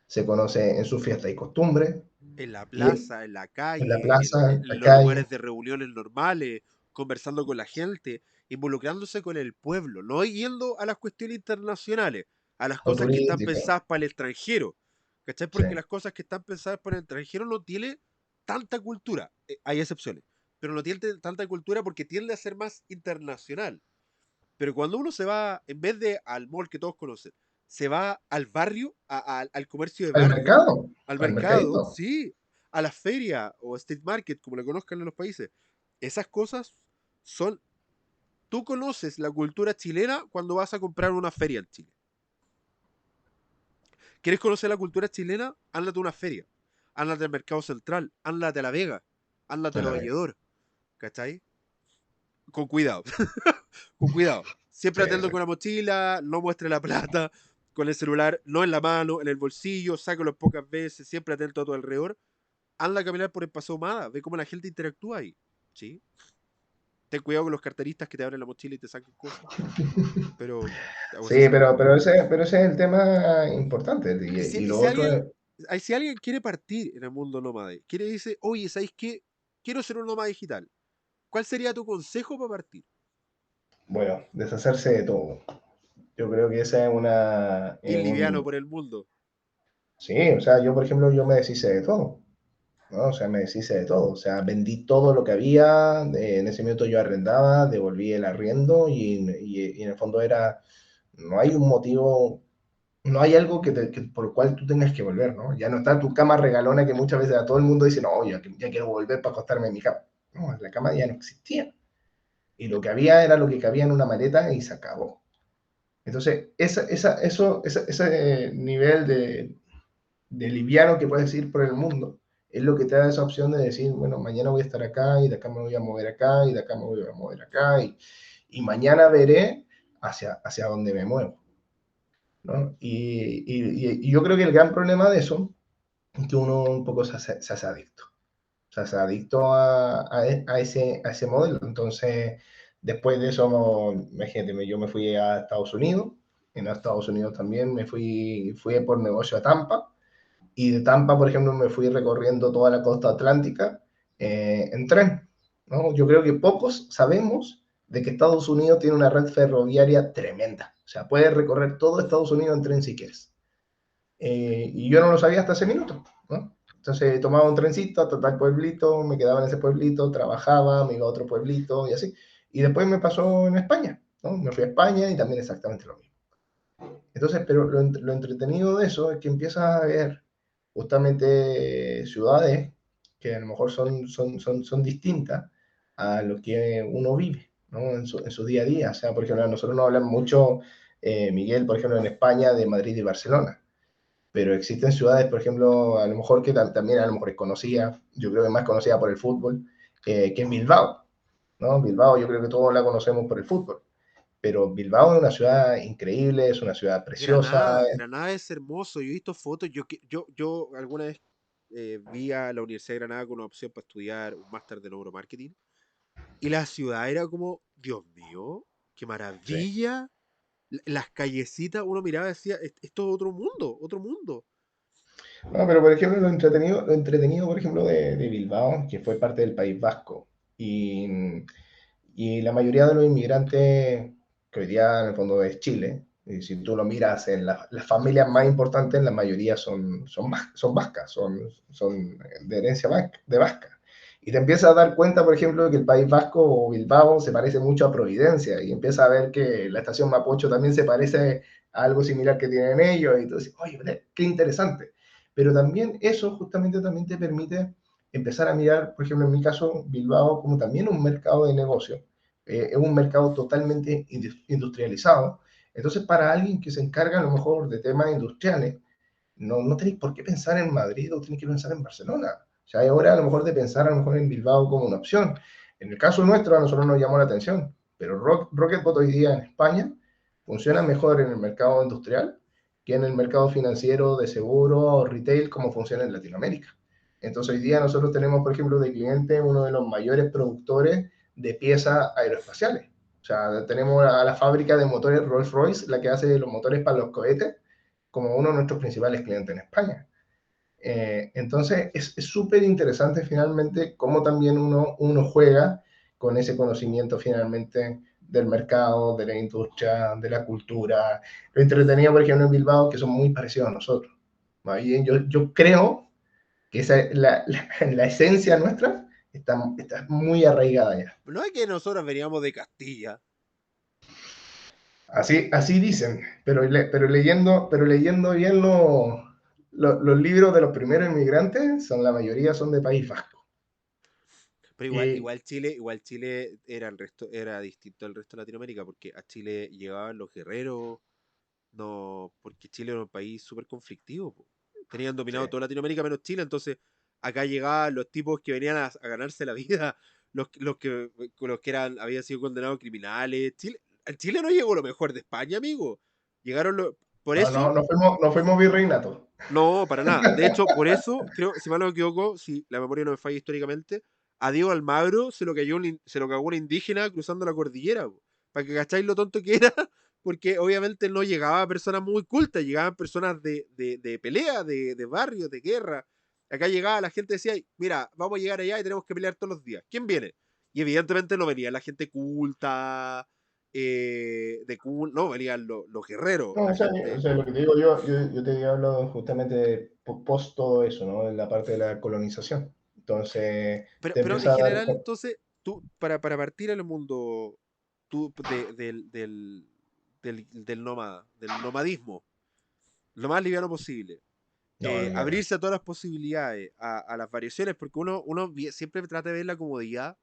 se conoce en sus fiestas y costumbres, En la y plaza, en la en la calle, plaza, en la en los calle, lugares de reuniones normales, conversando con la gente, involucrándose con el pueblo, no yendo a las cuestiones internacionales, a las o cosas que están turístico. pensadas para el extranjero. ¿Cachai? Sí. Porque las cosas que están pensadas para el extranjero no tienen tanta cultura. Hay excepciones, pero no tiene tanta cultura porque tiende a ser más internacional. Pero cuando uno se va, en vez de al mall que todos conocen, se va al barrio, al comercio de Al barrio, mercado, al al mercado, mercadito. sí, a la feria o street market, como le conozcan en los países. Esas cosas son... Tú conoces la cultura chilena cuando vas a comprar una feria en Chile. ¿Quieres conocer la cultura chilena? Ándate a una feria. Ándate al Mercado Central. Ándate a La Vega. Ándate a A la la vez. Valledor. ¿Cachai? Con cuidado. Con cuidado. Siempre Sí, atento sí. con la mochila, no muestre la plata, con el celular no en la mano, en el bolsillo, sácalo pocas veces, siempre atento a tu alrededor. Anda a caminar por el Paseo Humada, ve cómo la gente interactúa ahí. ¿Sí? Ten cuidado con los carteristas que te abren la mochila y te sacan cosas, pero hago Sí, excepciones. pero ese es el tema importante. Y Y lo si otro alguien, es, si alguien quiere partir en el mundo nómade, quiere decir, oye, ¿sabéis qué? Quiero ser un nómada digital. ¿Cuál sería tu consejo para partir? bueno, deshacerse de todo. Yo creo que esa es Ir liviano por el mundo. Sí, o sea, yo, por ejemplo, yo me deshice de todo, ¿no? O sea, me deshice de todo. O sea, vendí todo lo que había, en ese momento yo arrendaba, devolví el arriendo y en el fondo era, no hay un motivo, no hay algo por el cual tú tengas que volver, ¿no? Ya no está tu cama regalona que muchas veces a todo el mundo dice, no, ya quiero volver para acostarme en mi cama. No, la cama ya no existía. Y lo que había era lo que cabía en una maleta y se acabó. Entonces, ese nivel de liviano que puedes ir por el mundo, es lo que te da esa opción de decir, bueno, mañana voy a estar acá y de acá me voy a mover acá y de acá me voy a mover acá y mañana veré hacia dónde me muevo, ¿no? Y yo creo que el gran problema de eso es que uno un poco se hace adicto. O sea, se hace adicto a ese modelo. Entonces, después de eso, imagínate, yo me fui a Estados Unidos. En Estados Unidos también fui por negocio a Tampa. Y de Tampa, por ejemplo, me fui recorriendo toda la costa atlántica en tren, ¿no? Yo creo que pocos sabemos de que Estados Unidos tiene una red ferroviaria tremenda. O sea, puedes recorrer todo Estados Unidos en tren si quieres. Y yo no lo sabía hasta ese minuto, ¿no? Entonces tomaba un trencito hasta tal pueblito, me quedaba en ese pueblito, trabajaba, me iba a otro pueblito y así. Y después me pasó en España, ¿no? Me fui a España y también exactamente lo mismo. Entonces, pero lo entretenido de eso es que empiezas a ver justamente ciudades que a lo mejor son distintas a lo que uno vive, ¿no? En su día a día. O sea, por ejemplo, nosotros no hablamos mucho, Miguel, por ejemplo, en España, de Madrid y Barcelona, pero existen ciudades, por ejemplo, a lo mejor que también a lo mejor es conocida, yo creo que más conocida por el fútbol, que es Bilbao, ¿no? Bilbao yo creo que todos la conocemos por el fútbol, pero Bilbao es una ciudad increíble, es una ciudad preciosa. Granada, Granada es hermoso. Yo he visto fotos. Yo alguna vez vi a la Universidad de Granada con una opción para estudiar un máster de neuromarketing. Y la ciudad era como, Dios mío, qué Sí. maravilla. Las callecitas, uno miraba y decía, Esto es otro mundo, otro mundo". No, pero por ejemplo, lo entretenido por ejemplo, de Bilbao, que fue parte del País Vasco, y, y la mayoría de los inmigrantes, que hoy día en el fondo es Chile, y si tú lo miras en las familias más importantes, la mayoría son vascas, son de herencia vasca, de vasca. Y te empiezas a dar cuenta, por ejemplo, que el País Vasco o Bilbao se parece mucho a Providencia y empiezas a ver que la estación Mapocho también se parece a algo similar que tienen ellos y tú dices, oye, qué interesante. Pero también eso justamente también te permite empezar a mirar, por ejemplo, en mi caso, Bilbao como también un mercado de negocio. Es un mercado totalmente industrializado. Entonces, para alguien que se encarga a lo mejor de temas industriales, no tenéis por qué pensar en Madrid o tenéis que pensar en Barcelona. O sea, hay hora a lo mejor de pensar a lo mejor en Bilbao como una opción. En el caso nuestro, a nosotros nos llamó la atención, pero Rocketbot hoy día en España funciona mejor en el mercado industrial que en el mercado financiero de seguro o retail como funciona en Latinoamérica. Entonces hoy día nosotros tenemos, por ejemplo, de cliente uno de los mayores productores de piezas aeroespaciales. O sea, tenemos a la fábrica de motores Rolls-Royce, la que hace los motores para los cohetes, como uno de nuestros principales clientes en España. Entonces, es súper interesante finalmente cómo también uno juega con ese conocimiento finalmente del mercado, de la industria, de la cultura. Lo entretenido, por ejemplo, en Bilbao, que son muy parecidos a nosotros. Yo creo que la esencia nuestra está muy arraigada ya. No es que nosotros veníamos de Castilla. Así dicen, pero leyendo bien los libros de los primeros inmigrantes, la mayoría son de País Vasco. Pero igual, Y, igual Chile era el resto, era distinto al resto de Latinoamérica, porque a Chile llegaban los guerreros, no, porque Chile era un país súper conflictivo, po. Tenían sí. dominado toda Latinoamérica menos Chile, entonces acá llegaban los tipos que venían a ganarse la vida, los que eran, habían sido condenados criminales. Chile no llegó lo mejor de España, amigo. Llegaron por No, no, eso, no fuimos virreinatos. no, para nada. De hecho, por eso, creo, si mal no me equivoco, si la memoria no me falla históricamente, a Diego Almagro se lo cagó una indígena cruzando la cordillera, po. Para que cacháis lo tonto que era, porque obviamente no llegaba a personas muy cultas, llegaban personas de pelea, de barrio, de guerra. Acá llegaba la gente decía, mira, vamos a llegar allá y tenemos que pelear todos los días. ¿Quién viene? Y evidentemente no venía la gente culta, no, venían los guerreros, No, la o gente. sea, lo que te digo yo te había hablado justamente de post todo eso, ¿no? En la parte de la colonización. Entonces, te Pero en empieza a dar. general, entonces, tú, para partir al mundo tú, del nómada, del nomadismo, lo más liviano posible, No, no, no. abrirse a todas las posibilidades, a las variaciones, porque siempre trata de ver la comodidad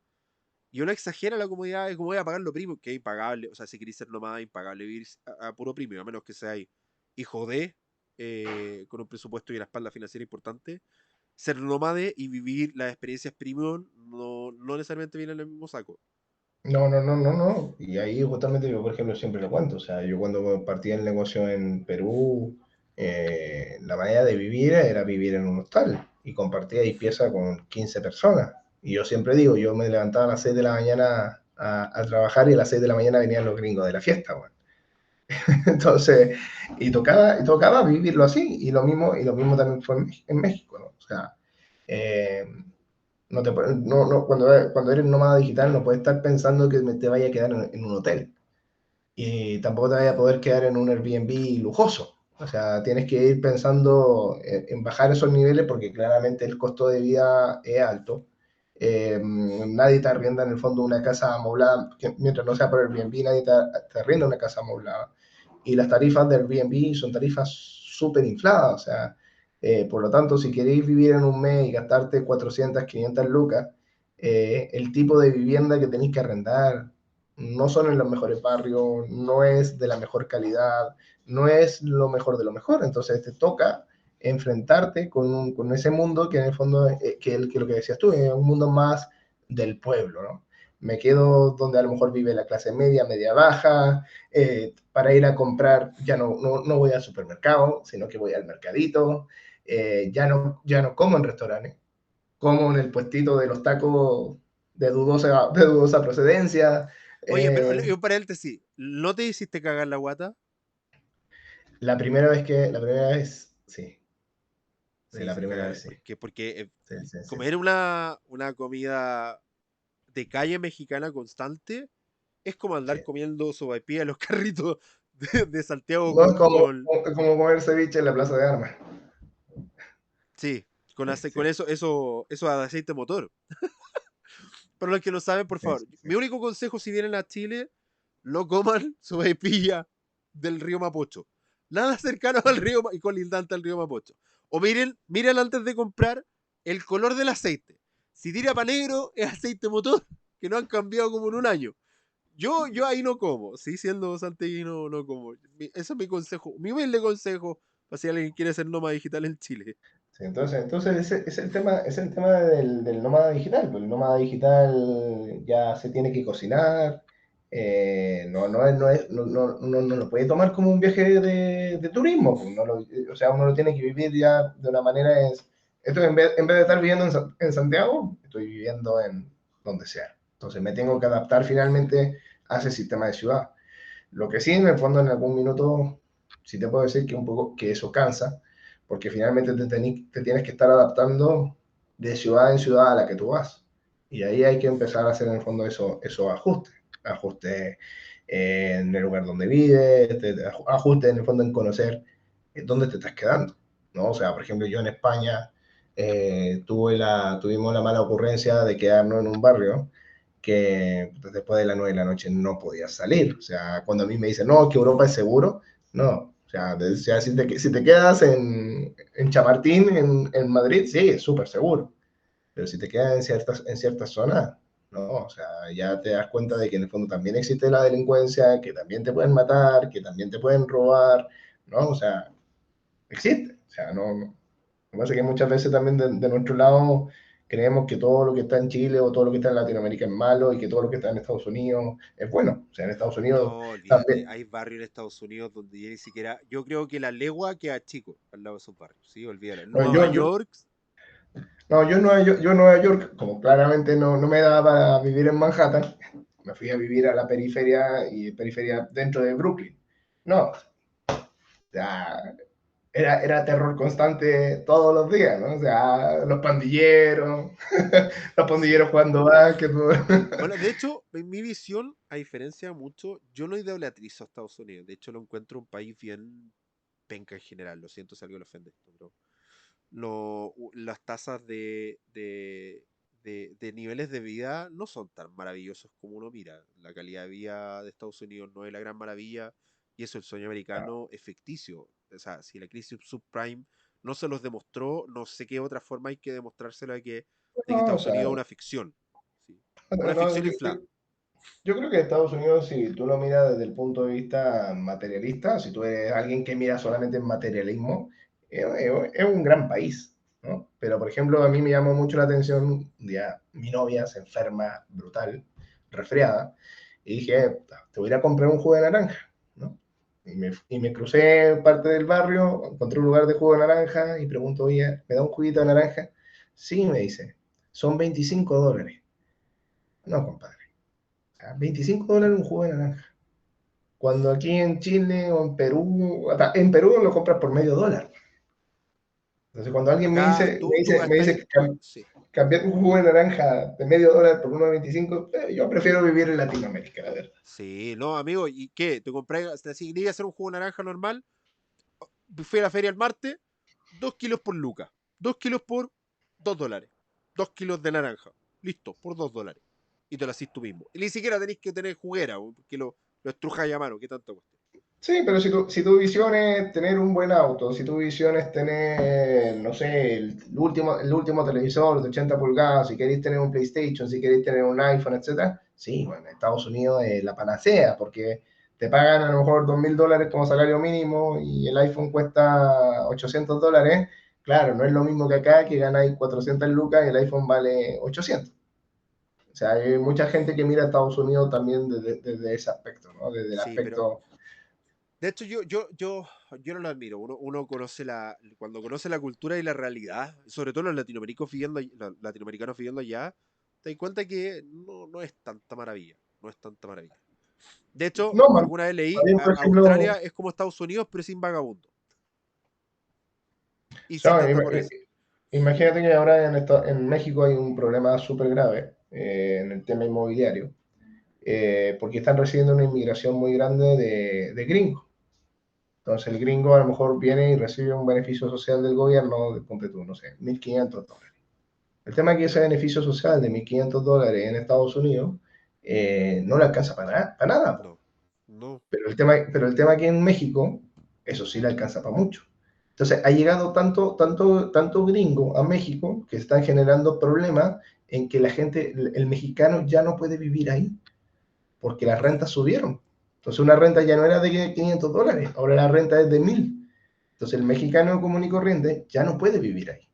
y uno exagera la comodidad de cómo voy a pagar lo primo, que es impagable. O sea, si queréis ser nómada, impagable vivir a puro premio, a menos que seáis hijo de, con un presupuesto y una espalda financiera importante. Ser nómade y vivir las experiencias premium no necesariamente viene en el mismo saco. No, no, no, no, no. Y ahí justamente yo, por ejemplo, siempre lo cuento. O sea, yo cuando partí el negocio en Perú, la manera de vivir era vivir en un hostal y compartía ahí pieza con 15 personas. Y yo siempre digo, yo me levantaba a las 6 de la mañana a trabajar y a las 6 de la mañana venían los gringos de la fiesta, bueno. Entonces, y tocaba vivirlo así. Y lo mismo también fue en México, ¿no? O sea, eh, cuando eres nómada digital no puedes estar pensando que te vaya a quedar en un hotel y tampoco te vaya a poder quedar en un Airbnb lujoso. O sea, tienes que ir pensando en bajar esos niveles porque claramente el costo de vida es alto. Nadie te arrienda en el fondo una casa amoblada, mientras no sea por Airbnb, nadie te arrienda una casa amoblada. Y las tarifas de Airbnb son tarifas súper infladas. O sea, por lo tanto, si queréis vivir en un mes y gastarte 400, 500 lucas, el tipo de vivienda que tenéis que arrendar no son en los mejores barrios, no es de la mejor calidad, no es lo mejor de lo mejor. Entonces te toca enfrentarte con ese mundo que en el fondo, que lo que decías tú, es un mundo más del pueblo, ¿no? Me quedo donde a lo mejor vive la clase media, media baja, para ir a comprar ya no voy al supermercado, sino que voy al mercadito, ya no como en restaurantes, como en el puestito de los tacos de dudosa procedencia. Oye, pero Eh, un paréntesis, ¿no te hiciste cagar la guata? la primera vez, sí, sí, Sí, la sí, primera cagar, vez sí. porque Sí, sí, sí, sí. comer una comida de calle mexicana constante es como Sí. andar comiendo sopaipilla en los carritos de Santiago No es como, con como comer ceviche en la Plaza de Armas. sí, Sí, con sí. eso de aceite motor. para los que no saben, por Sí, favor, sí, sí. mi único consejo si vienen a Chile, no coman sopaipilla del río Mapocho. Nada cercano al río y colindante al río Mapocho. O miren antes de comprar el color del aceite. Si tira para negro, es aceite motor, que no han cambiado como en un año. Yo ahí no como, sí, siendo santiaguino no como. Ese es mi consejo, mi humilde consejo para si alguien quiere ser nómada digital en Chile. Sí, entonces ese es el tema del nómada digital. Pues el nómada digital ya se tiene que cocinar, no lo puede tomar como un viaje de turismo. Pues, o sea, uno lo tiene que vivir ya de una manera. Esto en vez de estar viviendo en Santiago, estoy viviendo en donde sea. Entonces me tengo que adaptar finalmente a ese sistema de ciudad. Lo que sí, en el fondo, en algún minuto, sí te puedo decir que un poco que eso cansa, porque finalmente te tienes que estar adaptando de ciudad en ciudad a la que tú vas. Y ahí hay que empezar a hacer en el fondo esos ajustes. Ajustes en el lugar donde vives, ajustes en el fondo en conocer dónde te estás quedando, ¿no? O sea, por ejemplo, yo en España tuvimos la mala ocurrencia de quedarnos en un barrio que después de las 9 de la noche no podías salir. O sea, cuando a mí me dicen, no, que Europa es seguro, no. O sea si te quedas en Chamartín, en Madrid, sí, es súper seguro. Pero si te quedas en ciertas zonas, no. O sea, ya te das cuenta de que en el fondo también existe la delincuencia, que también te pueden matar, que también te pueden robar, ¿no? O sea, existe. O sea, no. Lo que pasa es que muchas veces también de nuestro lado creemos que todo lo que está en Chile o todo lo que está en Latinoamérica es malo y que todo lo que está en Estados Unidos es bueno. O sea, en Estados Unidos No, olvídate, también. hay barrios en Estados Unidos donde ya ni siquiera, yo creo que la legua queda chico al lado de esos barrios, sí, olvídalo. En Bueno, Nueva York, yo en Nueva York, como claramente no me daba para vivir en Manhattan, me fui a vivir a la periferia y periferia dentro de Brooklyn. No, o sea, era terror constante todos los días, ¿no? O sea, los pandilleros sí. jugando básquet. Bueno, de hecho, en mi visión, a diferencia mucho, yo no idolatrizo a Estados Unidos. De hecho, lo encuentro un país bien penca en general. Lo siento si algo le ofende esto, pero las tasas de niveles de vida no son tan maravillosos como uno mira. La calidad de vida de Estados Unidos no es la gran maravilla y eso el sueño americano es ficticio. O sea, si la crisis subprime no se los demostró, no sé qué otra forma hay que demostrárselo de que No, o Estados sea, Unidos es una ficción. Sí. Una no, ficción inflada. yo creo que Estados Unidos, si tú lo miras desde el punto de vista materialista, si tú eres alguien que mira solamente en materialismo, es un gran país, ¿no? Pero, por ejemplo, a mí me llamó mucho la atención, un día mi novia se enferma brutal, resfriada, y dije, te voy a ir a comprar un jugo de naranja, ¿no? Y me crucé parte del barrio, encontré un lugar de jugo de naranja y pregunto, oye, ¿me da un juguito de naranja? Sí, me dice, son $25. No, compadre. $25 un jugo de naranja. Cuando aquí en Chile o en Perú, en Perú lo compras por $0.50. Entonces, cuando alguien Acá me dice que sí. cambiar un jugo de naranja de $0.50 por uno de 25, yo prefiero vivir en Latinoamérica, la verdad. Sí, no, amigo, ¿y qué? ¿Te compré, si quería hacer un jugo de naranja normal? Fui a la feria el martes, 2 kilos por lucas, 2 kilos por $2, 2 kilos de naranja, listo, por $2. Y te lo haces tú mismo. Y ni siquiera tenéis que tener juguera, porque lo estrujáis a mano, ¿qué tanto cuesta? Sí, pero si tu visión es tener un buen auto, si tu visión es tener, no sé, el último televisor de 80 pulgadas, si queréis tener un PlayStation, si queréis tener un iPhone, etcétera, sí, bueno, Estados Unidos es la panacea, porque te pagan a lo mejor $2.000 como salario mínimo y el iPhone cuesta $800. Claro, no es lo mismo que acá, que ganáis 400 lucas y el iPhone vale 800. O sea, hay mucha gente que mira a Estados Unidos también desde ese aspecto, ¿no? Desde el Sí, pero aspecto. de hecho yo no lo admiro. Uno conoce cuando conoce la cultura y la realidad, sobre todo los latinoamericanos viviendo allá, te das cuenta que no es tanta maravilla. No es tanta maravilla. De hecho, No, alguna vez leí, también, por ejemplo, Australia es como Estados Unidos, pero sin vagabundo. Y sin ¿sabes? tanta pobreza. Imagínate que ahora en México hay un problema súper grave en el tema inmobiliario, porque están recibiendo una inmigración muy grande de gringos. Entonces el gringo a lo mejor viene y recibe un beneficio social del gobierno, de, ponte tú, no sé, $1.500. El tema es que ese beneficio social de $1.500 en Estados Unidos no le alcanza para nada. Po. No, no. Pero el tema aquí en México, eso sí le alcanza para mucho. Entonces, ha llegado tanto gringo a México que están generando problemas en que la gente, el mexicano ya no puede vivir ahí, porque las rentas subieron. Entonces, una renta ya no era de $500, ahora la renta es de 1.000. Entonces, el mexicano común y corriente ya no puede vivir ahí.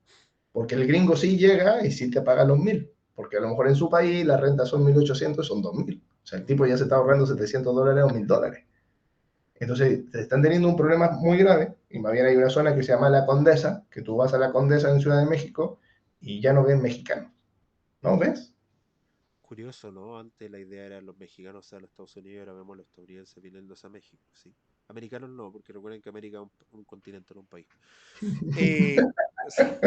Porque el gringo sí llega y sí te paga los 1.000. Porque a lo mejor en su país las rentas son 1.800, son 2.000. O sea, el tipo ya se está ahorrando $700 o $1.000. Entonces, están teniendo un problema muy grave. Y más bien hay una zona que se llama La Condesa, que tú vas a La Condesa en Ciudad de México y ya no ves mexicanos. ¿No ves? Curioso, ¿no? Antes la idea era los mexicanos a los Estados Unidos, ahora vemos los estadounidenses viniendo a México, ¿sí? Americanos no, porque recuerden que América es un continente, no un país. Eh, sí, se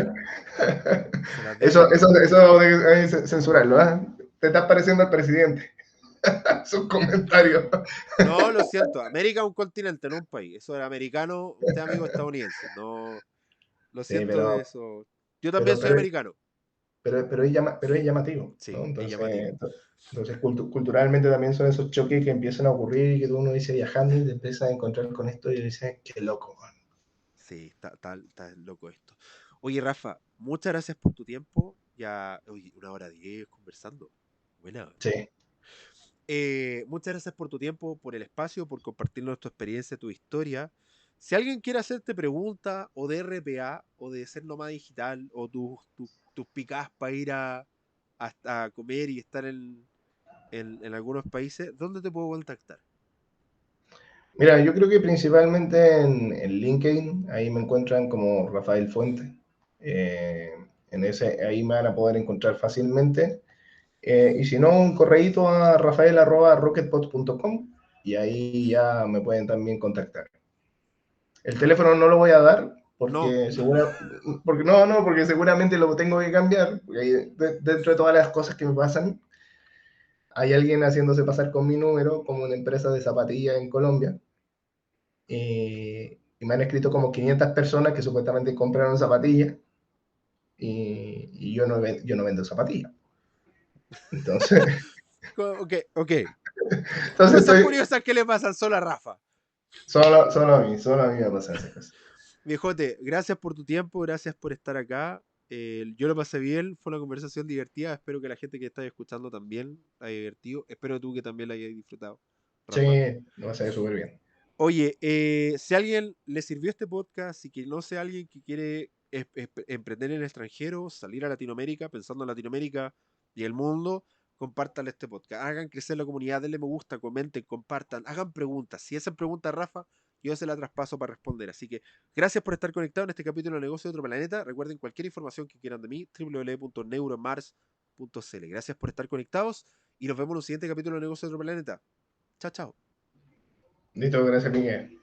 las debo. Eso de censurarlo, ¿eh? Te estás pareciendo al presidente. Sus comentarios. No, lo siento, América es un continente, no un país. Eso era americano, usted amigo estadounidense. No, lo Sí, siento de eso. Yo también pero, soy pero, americano. pero es llamativo, ¿no? Sí, es llamativo. Entonces culturalmente también son esos choques que empiezan a ocurrir y que uno dice viajando y te empieza a encontrar con esto y dices, qué loco, man. Sí, está loco esto. Oye, Rafa, muchas gracias por tu tiempo. Ya, oye, 1 hora 10 conversando. Buena. Sí. Muchas gracias por tu tiempo, por el espacio, por compartirnos tu experiencia, tu historia. Si alguien quiere hacerte preguntas o de RPA o de ser nómada digital o tus picás para ir a comer y estar en algunos países, ¿dónde te puedo contactar? Mira, yo creo que principalmente en LinkedIn, ahí me encuentran como Rafael Fuente. Eh, ahí me van a poder encontrar fácilmente. Y si no, un correíto a rafael@rocketpods.com y ahí ya me pueden también contactar. El teléfono no lo voy a dar No, porque seguramente lo tengo que cambiar. Porque dentro de todas las cosas que me pasan, hay alguien haciéndose pasar con mi número como una empresa de zapatillas en Colombia. Y me han escrito como 500 personas que supuestamente compraron zapatillas y yo no vendo zapatillas. Entonces, ok, ok. entonces Cosas estoy, curiosas que le pasan solo a Rafa. solo a mí me pasan esas cosas. Viejote, gracias por tu tiempo, gracias por estar acá. Yo lo pasé bien, fue una conversación divertida. Espero que la gente que está escuchando también la haya divertido. Espero tú que también la hayas disfrutado, Sí, Rafa. lo vas a hacer súper bien. Oye, si a alguien le sirvió este podcast y que no sea alguien que quiere emprender en el extranjero, salir a Latinoamérica, pensando en Latinoamérica y el mundo, compártanle este podcast. Hagan crecer la comunidad, denle me gusta, comenten, compartan, hagan preguntas. Si hacen preguntas, Rafa, yo se la traspaso para responder. Así que gracias por estar conectado en este capítulo de Negocio de Otro Planeta. Recuerden cualquier información que quieran de mí, www.neuromars.cl. Gracias por estar conectados y nos vemos en un siguiente capítulo de Negocio de Otro Planeta. Chao, chao. Listo, gracias, Miguel.